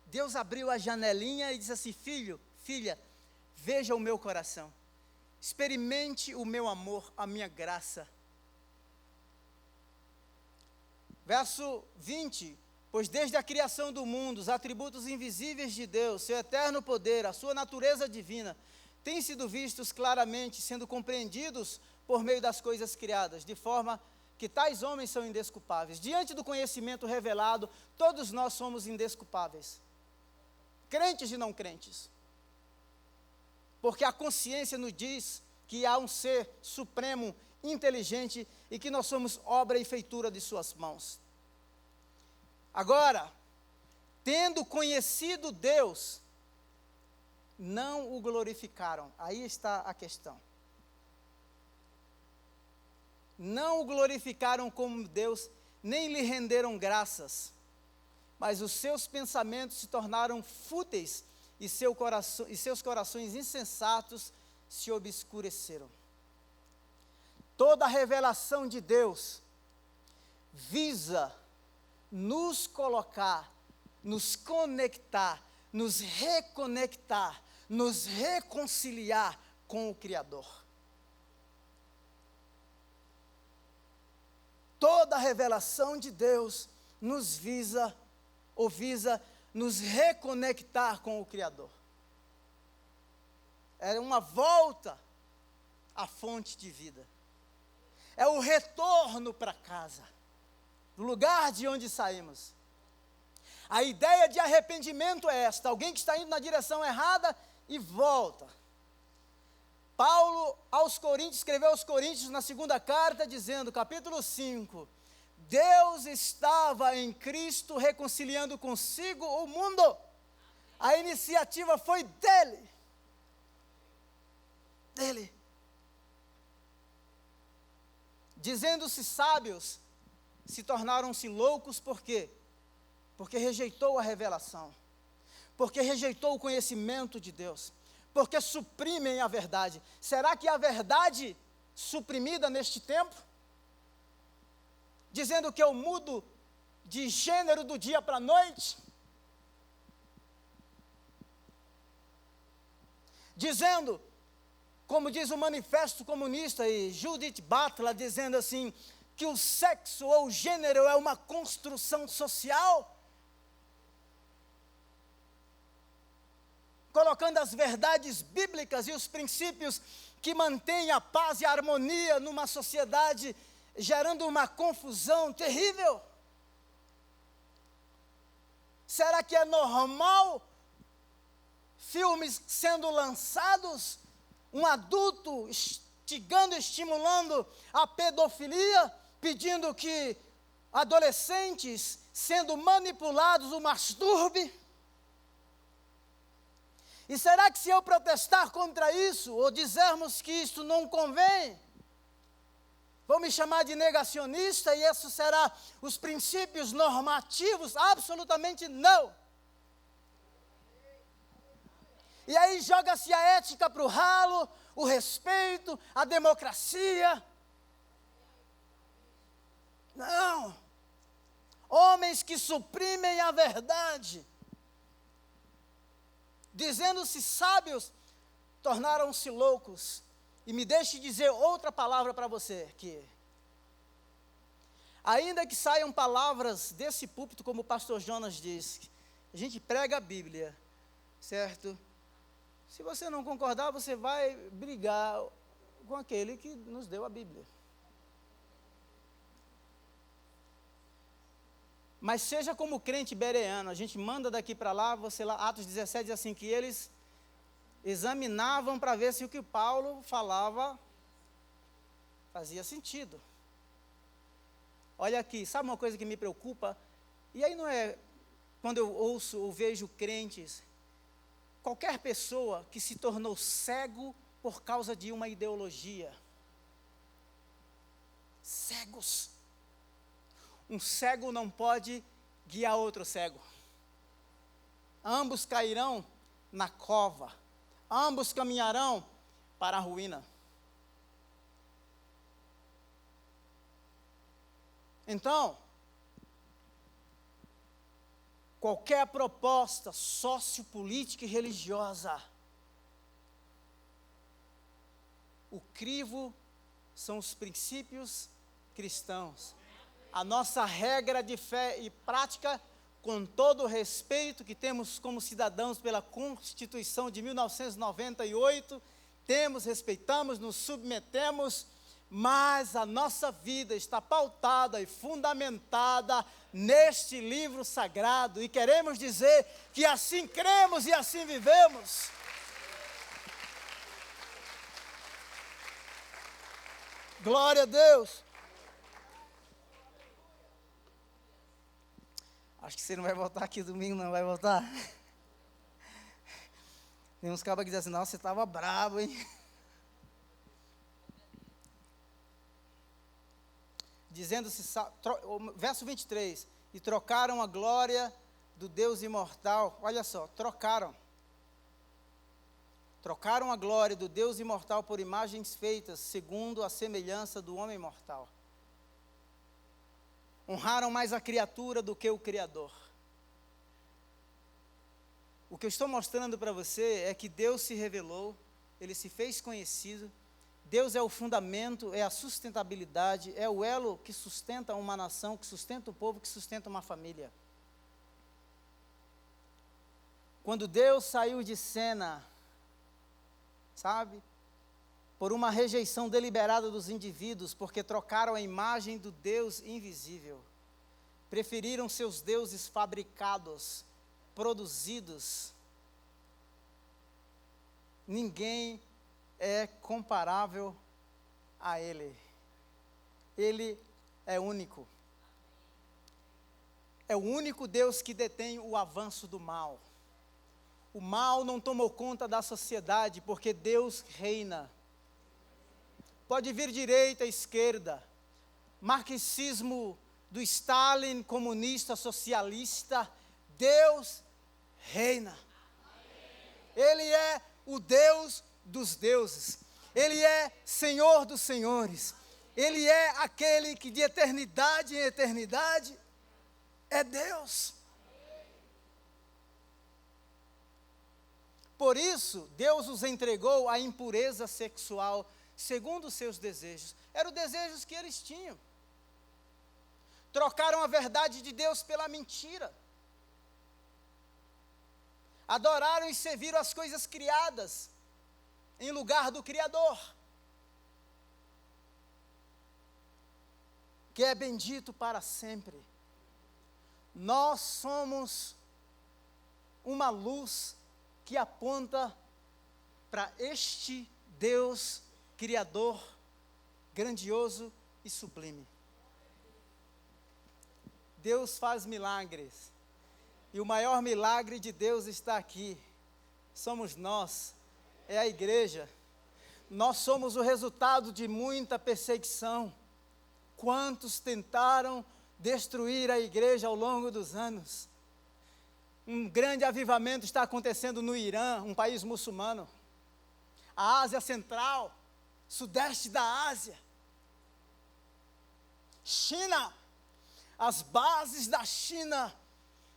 Deus abriu a janelinha e disse assim: filho, filha, veja o meu coração. Experimente o meu amor, a minha graça. Verso 20. Pois desde a criação do mundo, os atributos invisíveis de Deus, seu eterno poder, a sua natureza divina, têm sido vistos claramente, sendo compreendidos por meio das coisas criadas, de forma que tais homens são indesculpáveis. Diante do conhecimento revelado, todos nós somos indesculpáveis, crentes e não crentes, porque a consciência nos diz que há um ser supremo, inteligente, e que nós somos obra e feitura de suas mãos. Agora, tendo conhecido Deus, não o glorificaram. Aí está a questão. Não o glorificaram como Deus, nem lhe renderam graças, mas os seus pensamentos se tornaram fúteis e seus corações insensatos se obscureceram. Toda a revelação de Deus visa nos colocar, nos conectar, nos reconectar, nos reconciliar com o Criador. Toda a revelação de Deus nos visa nos reconectar com o Criador. É uma volta à fonte de vida. É o retorno para casa, do lugar de onde saímos. A ideia de arrependimento é esta: alguém que está indo na direção errada e volta. Paulo escreveu aos Coríntios na segunda carta, dizendo, capítulo 5, Deus estava em Cristo reconciliando consigo o mundo. A iniciativa foi dele. Dizendo-se sábios, se tornaram-se loucos, por quê? Porque rejeitou a revelação, porque rejeitou o conhecimento de Deus, porque suprimem a verdade. Será que a verdade suprimida neste tempo, dizendo que eu mudo de gênero do dia para a noite, dizendo, como diz o Manifesto Comunista e Judith Butler, dizendo assim, que o sexo ou o gênero é uma construção social, colocando as verdades bíblicas e os princípios que mantêm a paz e a harmonia numa sociedade, gerando uma confusão terrível. Será que é normal filmes sendo lançados, um adulto instigando, estimulando a pedofilia, pedindo que adolescentes sendo manipulados o masturbe? E será que se eu protestar contra isso, ou dizermos que isso não convém, vão me chamar de negacionista e isso será os princípios normativos? Absolutamente não. E aí joga-se a ética para o ralo, o respeito, a democracia. Não. Homens que suprimem a verdade, dizendo-se sábios, tornaram-se loucos. E me deixe dizer outra palavra para você, que ainda que saiam palavras desse púlpito, como o pastor Jonas disse, a gente prega a Bíblia, certo? Se você não concordar, você vai brigar com aquele que nos deu a Bíblia. Mas seja como crente bereano, a gente manda daqui para lá, você lá, Atos 17 diz assim, que eles examinavam para ver se o que Paulo falava fazia sentido. Olha aqui, sabe uma coisa que me preocupa? E aí não é, quando eu ouço ou vejo crentes, qualquer pessoa que se tornou cego por causa de uma ideologia. Cegos. Um cego não pode guiar outro cego. Ambos cairão na cova. Ambos caminharão para a ruína. Então, qualquer proposta sociopolítica e religiosa, o crivo são os princípios cristãos. A nossa regra de fé e prática, com todo o respeito que temos como cidadãos pela Constituição de 1998, respeitamos, nos submetemos, mas a nossa vida está pautada e fundamentada neste livro sagrado, e queremos dizer que assim cremos e assim vivemos. Glória a Deus. Acho que você não vai voltar aqui domingo, não vai voltar? Tem uns cabas que dizem assim, não, você estava bravo, hein? Dizendo-se, verso 23, e trocaram a glória do Deus imortal, olha só, trocaram a glória do Deus imortal por imagens feitas segundo a semelhança do homem mortal. Honraram mais a criatura do que o Criador. O que eu estou mostrando para você é que Deus se revelou, Ele se fez conhecido. Deus é o fundamento, é a sustentabilidade, é o elo que sustenta uma nação, que sustenta o povo, que sustenta uma família. Quando Deus saiu de cena, sabe, por uma rejeição deliberada dos indivíduos, porque trocaram a imagem do Deus invisível, preferiram seus deuses fabricados, produzidos. Ninguém é comparável a Ele. Ele é único. É o único Deus que detém o avanço do mal. O mal não tomou conta da sociedade, porque Deus reina. Pode vir direita, esquerda, marxismo do Stalin, comunista, socialista, Deus reina. Ele é o Deus dos deuses. Ele é Senhor dos senhores. Ele é aquele que de eternidade em eternidade é Deus. Por isso, Deus os entregou à impureza sexual, segundo os seus desejos. Eram os desejos que eles tinham. Trocaram a verdade de Deus pela mentira. Adoraram e serviram as coisas criadas, em lugar do Criador, que é bendito para sempre. Nós somos uma luz que aponta para este Deus Criador, grandioso e sublime. Deus faz milagres, e o maior milagre de Deus está aqui. Somos nós, é a igreja. Nós somos o resultado de muita perseguição. Quantos tentaram destruir a igreja ao longo dos anos? Um grande avivamento está acontecendo no Irã, um país muçulmano. A Ásia Central, sudeste da Ásia. China, as bases da China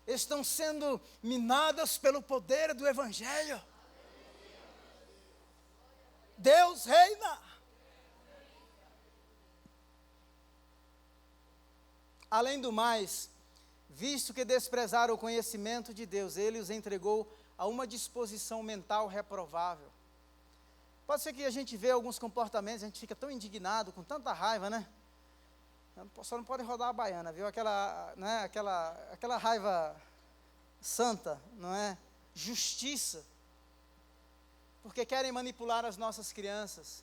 estão sendo minadas pelo poder do Evangelho. Deus reina. Além do mais, visto que desprezaram o conhecimento de Deus, Ele os entregou a uma disposição mental reprovável. Pode ser que a gente vê alguns comportamentos, a gente fica tão indignado, com tanta raiva, né? Só não pode rodar a baiana, viu? Aquela raiva santa, não é? Justiça. Porque querem manipular as nossas crianças,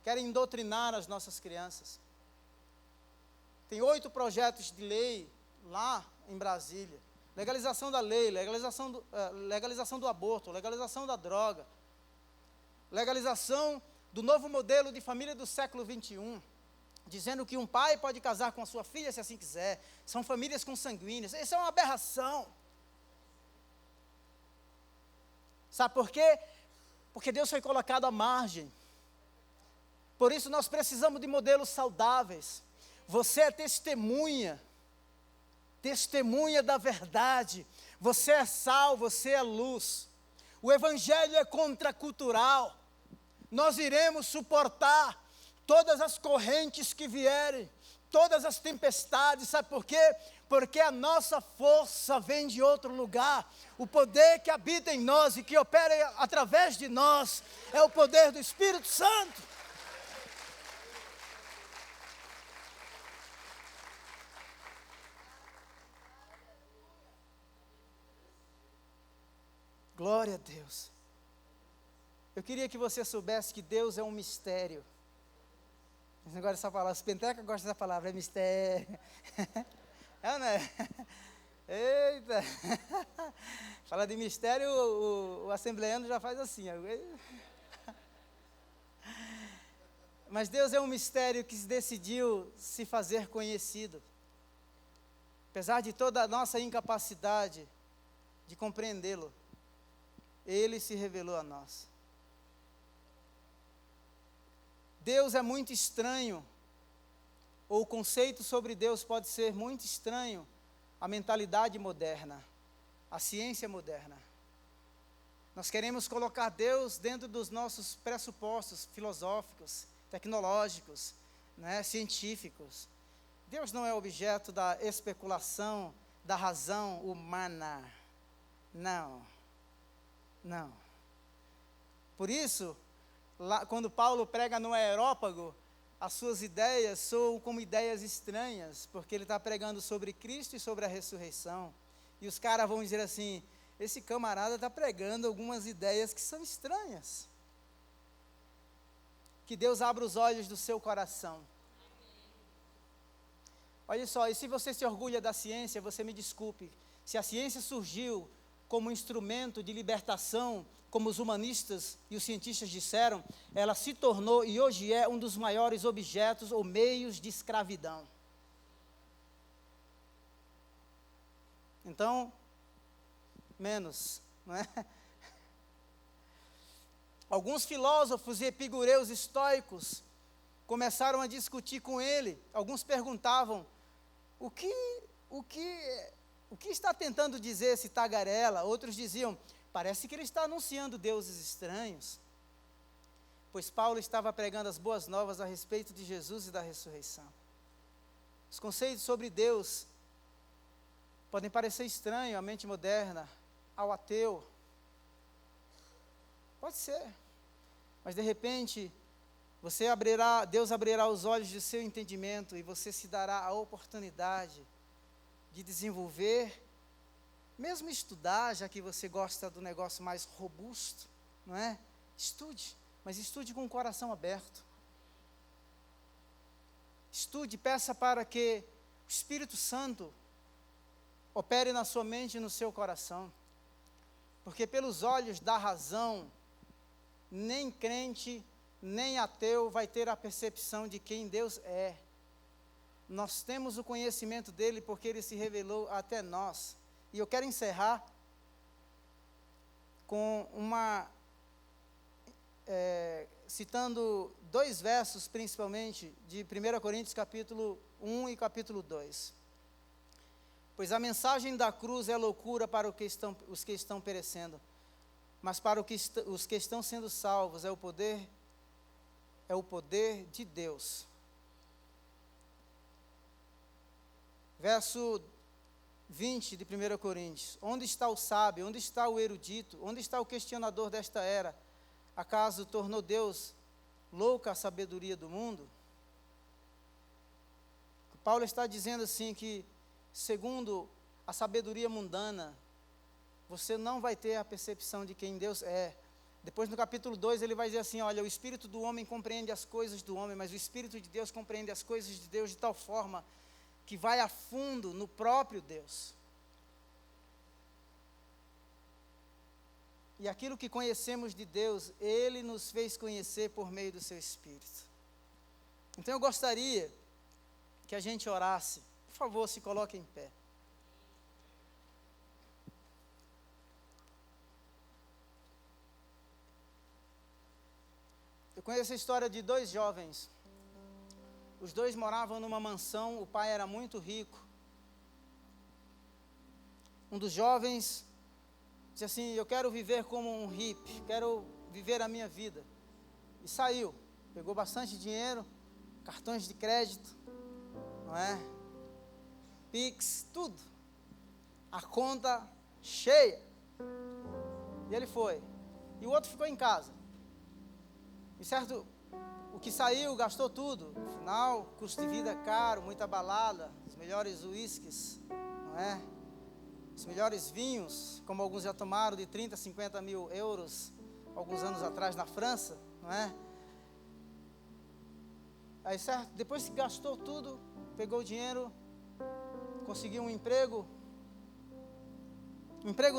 querem doutrinar as nossas crianças. Tem 8 projetos de lei lá em Brasília. Legalização da lei, legalização do aborto, legalização da droga, legalização do novo modelo de família do século XXI, dizendo que um pai pode casar com a sua filha se assim quiser. São famílias consanguíneas. Isso é uma aberração. Sabe por quê? Porque Deus foi colocado à margem. Por isso nós precisamos de modelos saudáveis. Você é testemunha da verdade. Você é sal, você é luz. O Evangelho é contracultural. Nós iremos suportar todas as correntes que vierem, todas as tempestades. Sabe por quê? Porque a nossa força vem de outro lugar. O poder que habita em nós e que opera através de nós é o poder do Espírito Santo. Glória a Deus. Eu queria que você soubesse que Deus é um mistério. Esse negócio dessa palavra, os pentecostais gostam dessa palavra, é mistério. É ou não é? Eita! Fala de mistério, o assembleano já faz assim. Mas Deus é um mistério que decidiu se fazer conhecido. Apesar de toda a nossa incapacidade, de compreendê-lo. Ele se revelou a nós. Deus é muito estranho, ou o conceito sobre Deus pode ser muito estranho à mentalidade moderna, à ciência moderna. Nós queremos colocar Deus dentro dos nossos pressupostos filosóficos, tecnológicos, científicos. Deus não é objeto da especulação, da razão humana. Não. Por isso, lá, quando Paulo prega no Areópago, as suas ideias soam como ideias estranhas, porque ele está pregando sobre Cristo e sobre a ressurreição. E os caras vão dizer assim, esse camarada está pregando algumas ideias que são estranhas. Que Deus abra os olhos do seu coração. Olha só, e se você se orgulha da ciência, você me desculpe. Se a ciência surgiu como instrumento de libertação, como os humanistas e os cientistas disseram, ela se tornou e hoje é um dos maiores objetos ou meios de escravidão. Então, menos, não é? Alguns filósofos e epicureus estoicos começaram a discutir com ele. Alguns perguntavam, o que está tentando dizer esse tagarela? Outros diziam, parece que ele está anunciando deuses estranhos. Pois Paulo estava pregando as boas novas a respeito de Jesus e da ressurreição. Os conceitos sobre Deus podem parecer estranhos à mente moderna, ao ateu. Pode ser. Mas de repente, Deus abrirá os olhos do seu entendimento e você se dará a oportunidade de desenvolver, mesmo estudar, já que você gosta do negócio mais robusto, não é? Estude, mas estude com o coração aberto. Estude, peça para que o Espírito Santo opere na sua mente e no seu coração. Porque pelos olhos da razão, nem crente, nem ateu vai ter a percepção de quem Deus é. Nós temos o conhecimento dele porque ele se revelou até nós. E eu quero encerrar com citando 2 versos, principalmente, de 1 Coríntios capítulo 1 e capítulo 2. Pois a mensagem da cruz é loucura para os que estão perecendo, mas para os que estão sendo salvos é o poder de Deus. Verso 20 de 1 Coríntios. Onde está o sábio? Onde está o erudito? Onde está o questionador desta era? Acaso tornou Deus louca a sabedoria do mundo? Paulo está dizendo assim que, segundo a sabedoria mundana, você não vai ter a percepção de quem Deus é. Depois no capítulo 2 ele vai dizer assim, olha, o espírito do homem compreende as coisas do homem, mas o espírito de Deus compreende as coisas de Deus de tal forma que vai a fundo no próprio Deus. E aquilo que conhecemos de Deus, Ele nos fez conhecer por meio do seu Espírito. Então eu gostaria que a gente orasse. Por favor, se coloque em pé. Eu conheço a história de 2 jovens. Os 2 moravam numa mansão, o pai era muito rico. Um dos jovens disse assim, eu quero viver como um hippie, quero viver a minha vida. E saiu, pegou bastante dinheiro, cartões de crédito, não é? Pix, tudo. A conta cheia. E ele foi. E o outro ficou em casa. E certo, o que saiu gastou tudo. No final, custo de vida caro, muita balada, os melhores uísques, não é? Os melhores vinhos, como alguns já tomaram, de 30, 50 mil euros, alguns anos atrás na França, não é? Aí certo, depois que gastou tudo, pegou o dinheiro, conseguiu um emprego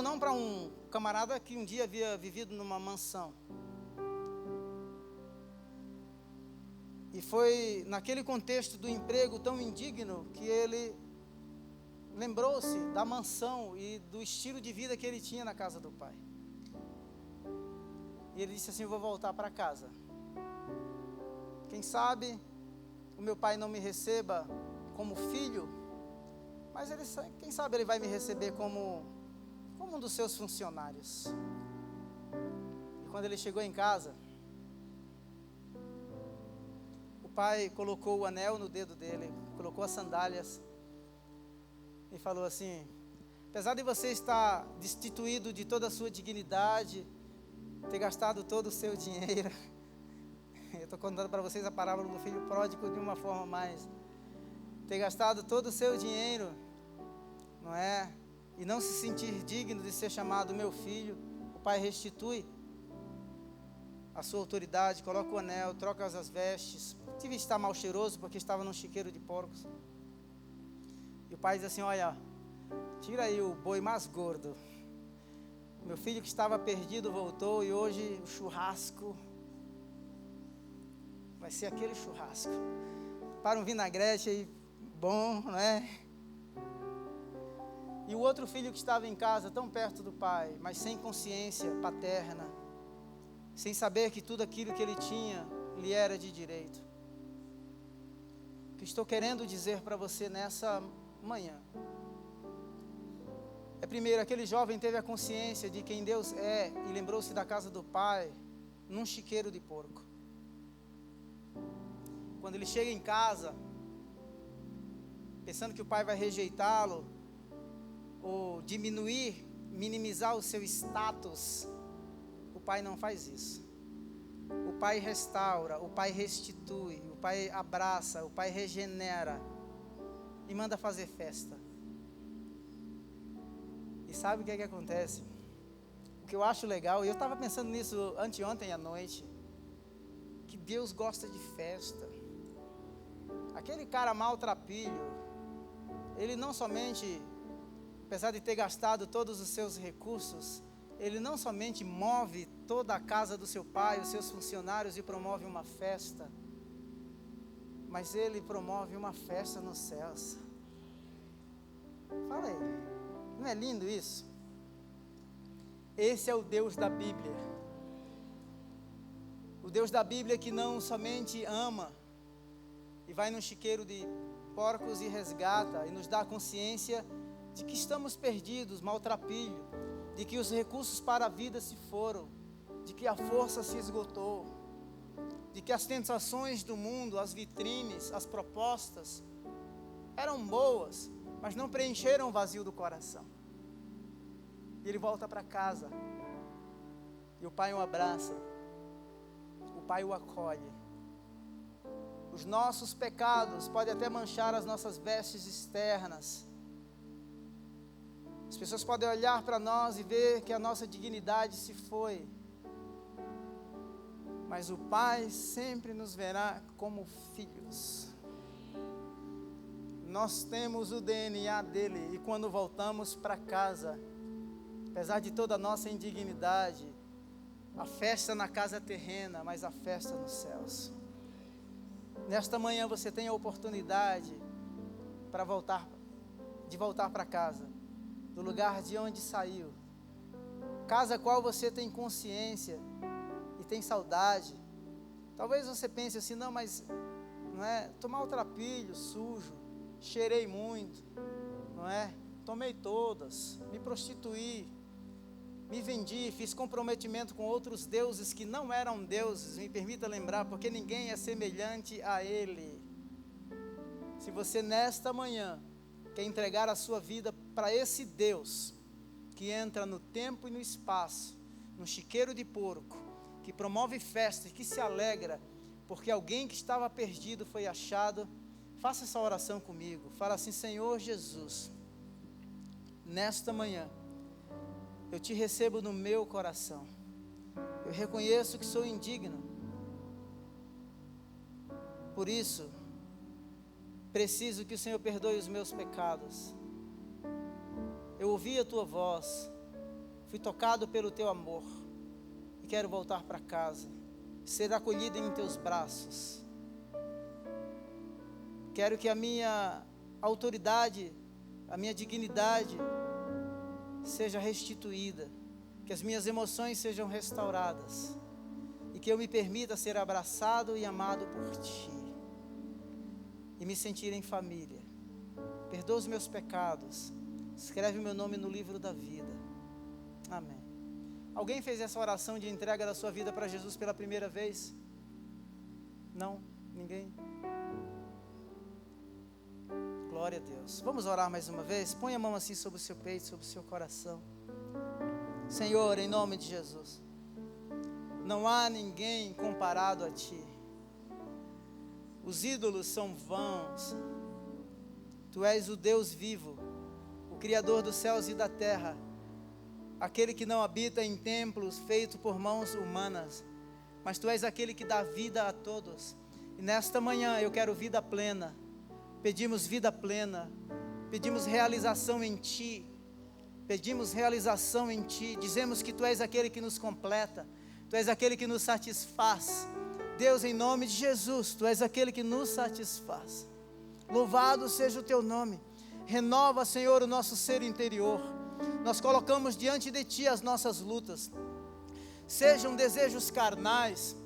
não para um camarada que um dia havia vivido numa mansão. E foi naquele contexto do emprego tão indigno que ele lembrou-se da mansão e do estilo de vida que ele tinha na casa do pai. E ele disse assim: eu vou voltar para casa. Quem sabe o meu pai não me receba como filho, mas quem sabe ele vai me receber como um dos seus funcionários. E quando ele chegou em casa, o pai colocou o anel no dedo dele, colocou as sandálias e falou assim: apesar de você estar destituído de toda a sua dignidade, ter gastado todo o seu dinheiro, eu estou contando para vocês a parábola do filho pródigo de uma forma mais, ter gastado todo o seu dinheiro, não é? E não se sentir digno de ser chamado meu filho, o pai restitui a sua autoridade, coloca o anel, troca as vestes, tive que estar mal cheiroso porque estava num chiqueiro de porcos. E o pai diz assim: olha, tira aí o boi mais gordo. Meu filho que estava perdido voltou e hoje o churrasco vai ser aquele churrasco. Para um vinagrete aí bom, não é? E o outro filho que estava em casa, tão perto do pai, mas sem consciência paterna, sem saber que tudo aquilo que ele tinha lhe era de direito. O que estou querendo dizer para você nessa manhã é, primeiro, aquele jovem teve a consciência de quem Deus é e lembrou-se da casa do pai num chiqueiro de porco. Quando ele chega em casa, pensando que o pai vai rejeitá-lo ou diminuir, minimizar o seu status, o pai não faz isso. O pai restaura, o pai restitui, o pai abraça, o pai regenera e manda fazer festa. E sabe o que é que acontece? O que eu acho legal, e eu estava pensando nisso anteontem à noite, que Deus gosta de festa. Aquele cara maltrapilho, ele não somente, apesar de ter gastado todos os seus recursos, ele não somente move toda a casa do seu pai, os seus funcionários, e promove uma festa, mas ele promove uma festa nos céus. Fala aí, não é lindo isso? Esse é o Deus da Bíblia. O Deus da Bíblia que não somente ama e vai num chiqueiro de porcos e resgata e nos dá a consciência de que estamos perdidos, maltrapilho, de que os recursos para a vida se foram, de que a força se esgotou, de que as tentações do mundo, as vitrines, as propostas eram boas, mas não preencheram o vazio do coração. E ele volta para casa, e o pai o abraça, o pai o acolhe. Os nossos pecados podem até manchar as nossas vestes externas. As pessoas podem olhar para nós e ver que a nossa dignidade se foi. Mas o Pai sempre nos verá como filhos. Nós temos o DNA dele, e quando voltamos para casa, apesar de toda a nossa indignidade, a festa na casa terrena, mas a festa nos céus. Nesta manhã você tem a oportunidade de voltar para casa, do lugar de onde saiu, casa a qual você tem consciência e tem saudade. Talvez você pense assim: não, mas não é, tomar o trapilho sujo, cheirei muito, não é, tomei todas, me prostituí, me vendi, fiz comprometimento com outros deuses que não eram deuses. Me permita lembrar, porque ninguém é semelhante a Ele. Se você nesta manhã quer entregar a sua vida para esse Deus, que entra no tempo e no espaço, no chiqueiro de porco, que promove festa e que se alegra, porque alguém que estava perdido foi achado, faça essa oração comigo. Fala assim: Senhor Jesus, nesta manhã, eu te recebo no meu coração. Eu reconheço que sou indigno. Por isso, preciso que o Senhor perdoe os meus pecados. Eu ouvi a tua voz, fui tocado pelo teu amor e quero voltar para casa, ser acolhido em teus braços. Quero que a minha autoridade, a minha dignidade seja restituída, que as minhas emoções sejam restauradas e que eu me permita ser abraçado e amado por Ti e me sentir em família. Perdoa os meus pecados, escreve o meu nome no livro da vida. Amém. Alguém fez essa oração de entrega da sua vida para Jesus pela primeira vez? Não? Ninguém? Glória a Deus. Vamos orar mais uma vez? Põe a mão assim sobre o seu peito, sobre o seu coração. Senhor, em nome de Jesus, não há ninguém comparado a Ti. Os ídolos são vãos. Tu és o Deus vivo, o Criador dos céus e da terra, aquele que não habita em templos feitos por mãos humanas, mas Tu és aquele que dá vida a todos. E nesta manhã eu quero vida plena. Pedimos vida plena, pedimos realização em Ti, pedimos realização em Ti. Dizemos que Tu és aquele que nos completa, Tu és aquele que nos satisfaz. Deus, em nome de Jesus, Tu és aquele que nos satisfaz. Louvado seja o Teu nome. Renova, Senhor, o nosso ser interior. Nós colocamos diante de Ti as nossas lutas, sejam desejos carnais,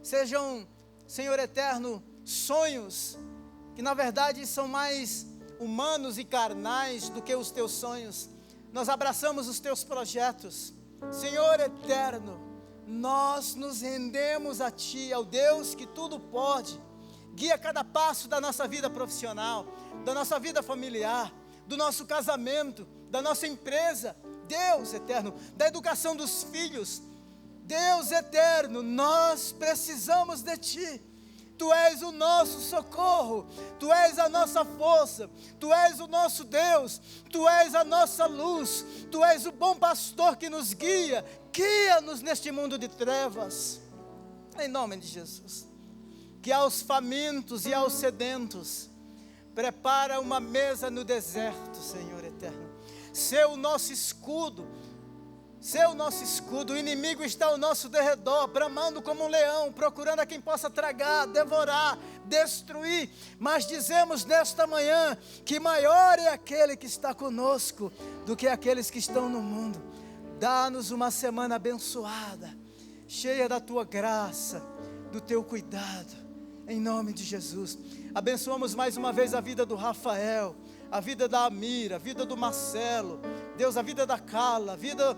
sejam, Senhor eterno, sonhos que na verdade são mais humanos e carnais do que os Teus sonhos. Nós abraçamos os Teus projetos, Senhor eterno. Nós nos rendemos a Ti, ao Deus que tudo pode. Guia cada passo da nossa vida profissional, da nossa vida familiar, do nosso casamento, da nossa empresa, Deus eterno, da educação dos filhos. Deus eterno, nós precisamos de Ti. Tu és o nosso socorro, Tu és a nossa força, Tu és o nosso Deus, Tu és a nossa luz, Tu és o bom pastor que nos guia. Guia-nos neste mundo de trevas, em nome de Jesus. Que aos famintos e aos sedentos prepara uma mesa no deserto, Senhor eterno. Sê o nosso escudo, o inimigo está ao nosso derredor, bramando como um leão, procurando a quem possa tragar, devorar, destruir. Mas dizemos nesta manhã que maior é aquele que está conosco do que aqueles que estão no mundo. Dá-nos uma semana abençoada, cheia da Tua graça, do Teu cuidado, em nome de Jesus. Abençoamos mais uma vez a vida do Rafael, a vida da Amira, a vida do Marcelo, Deus, a vida da Carla, a vida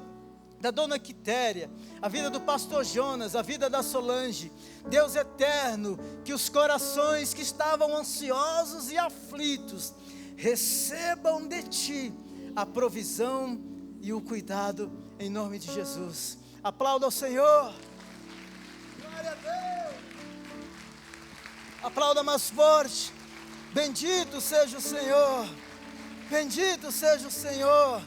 da dona Quitéria, a vida do pastor Jonas, a vida da Solange. Deus eterno, que os corações que estavam ansiosos e aflitos recebam de Ti a provisão e o cuidado, em nome de Jesus. Aplauda ao Senhor. Glória a Deus. Aplauda mais forte. Bendito seja o Senhor. Bendito seja o Senhor.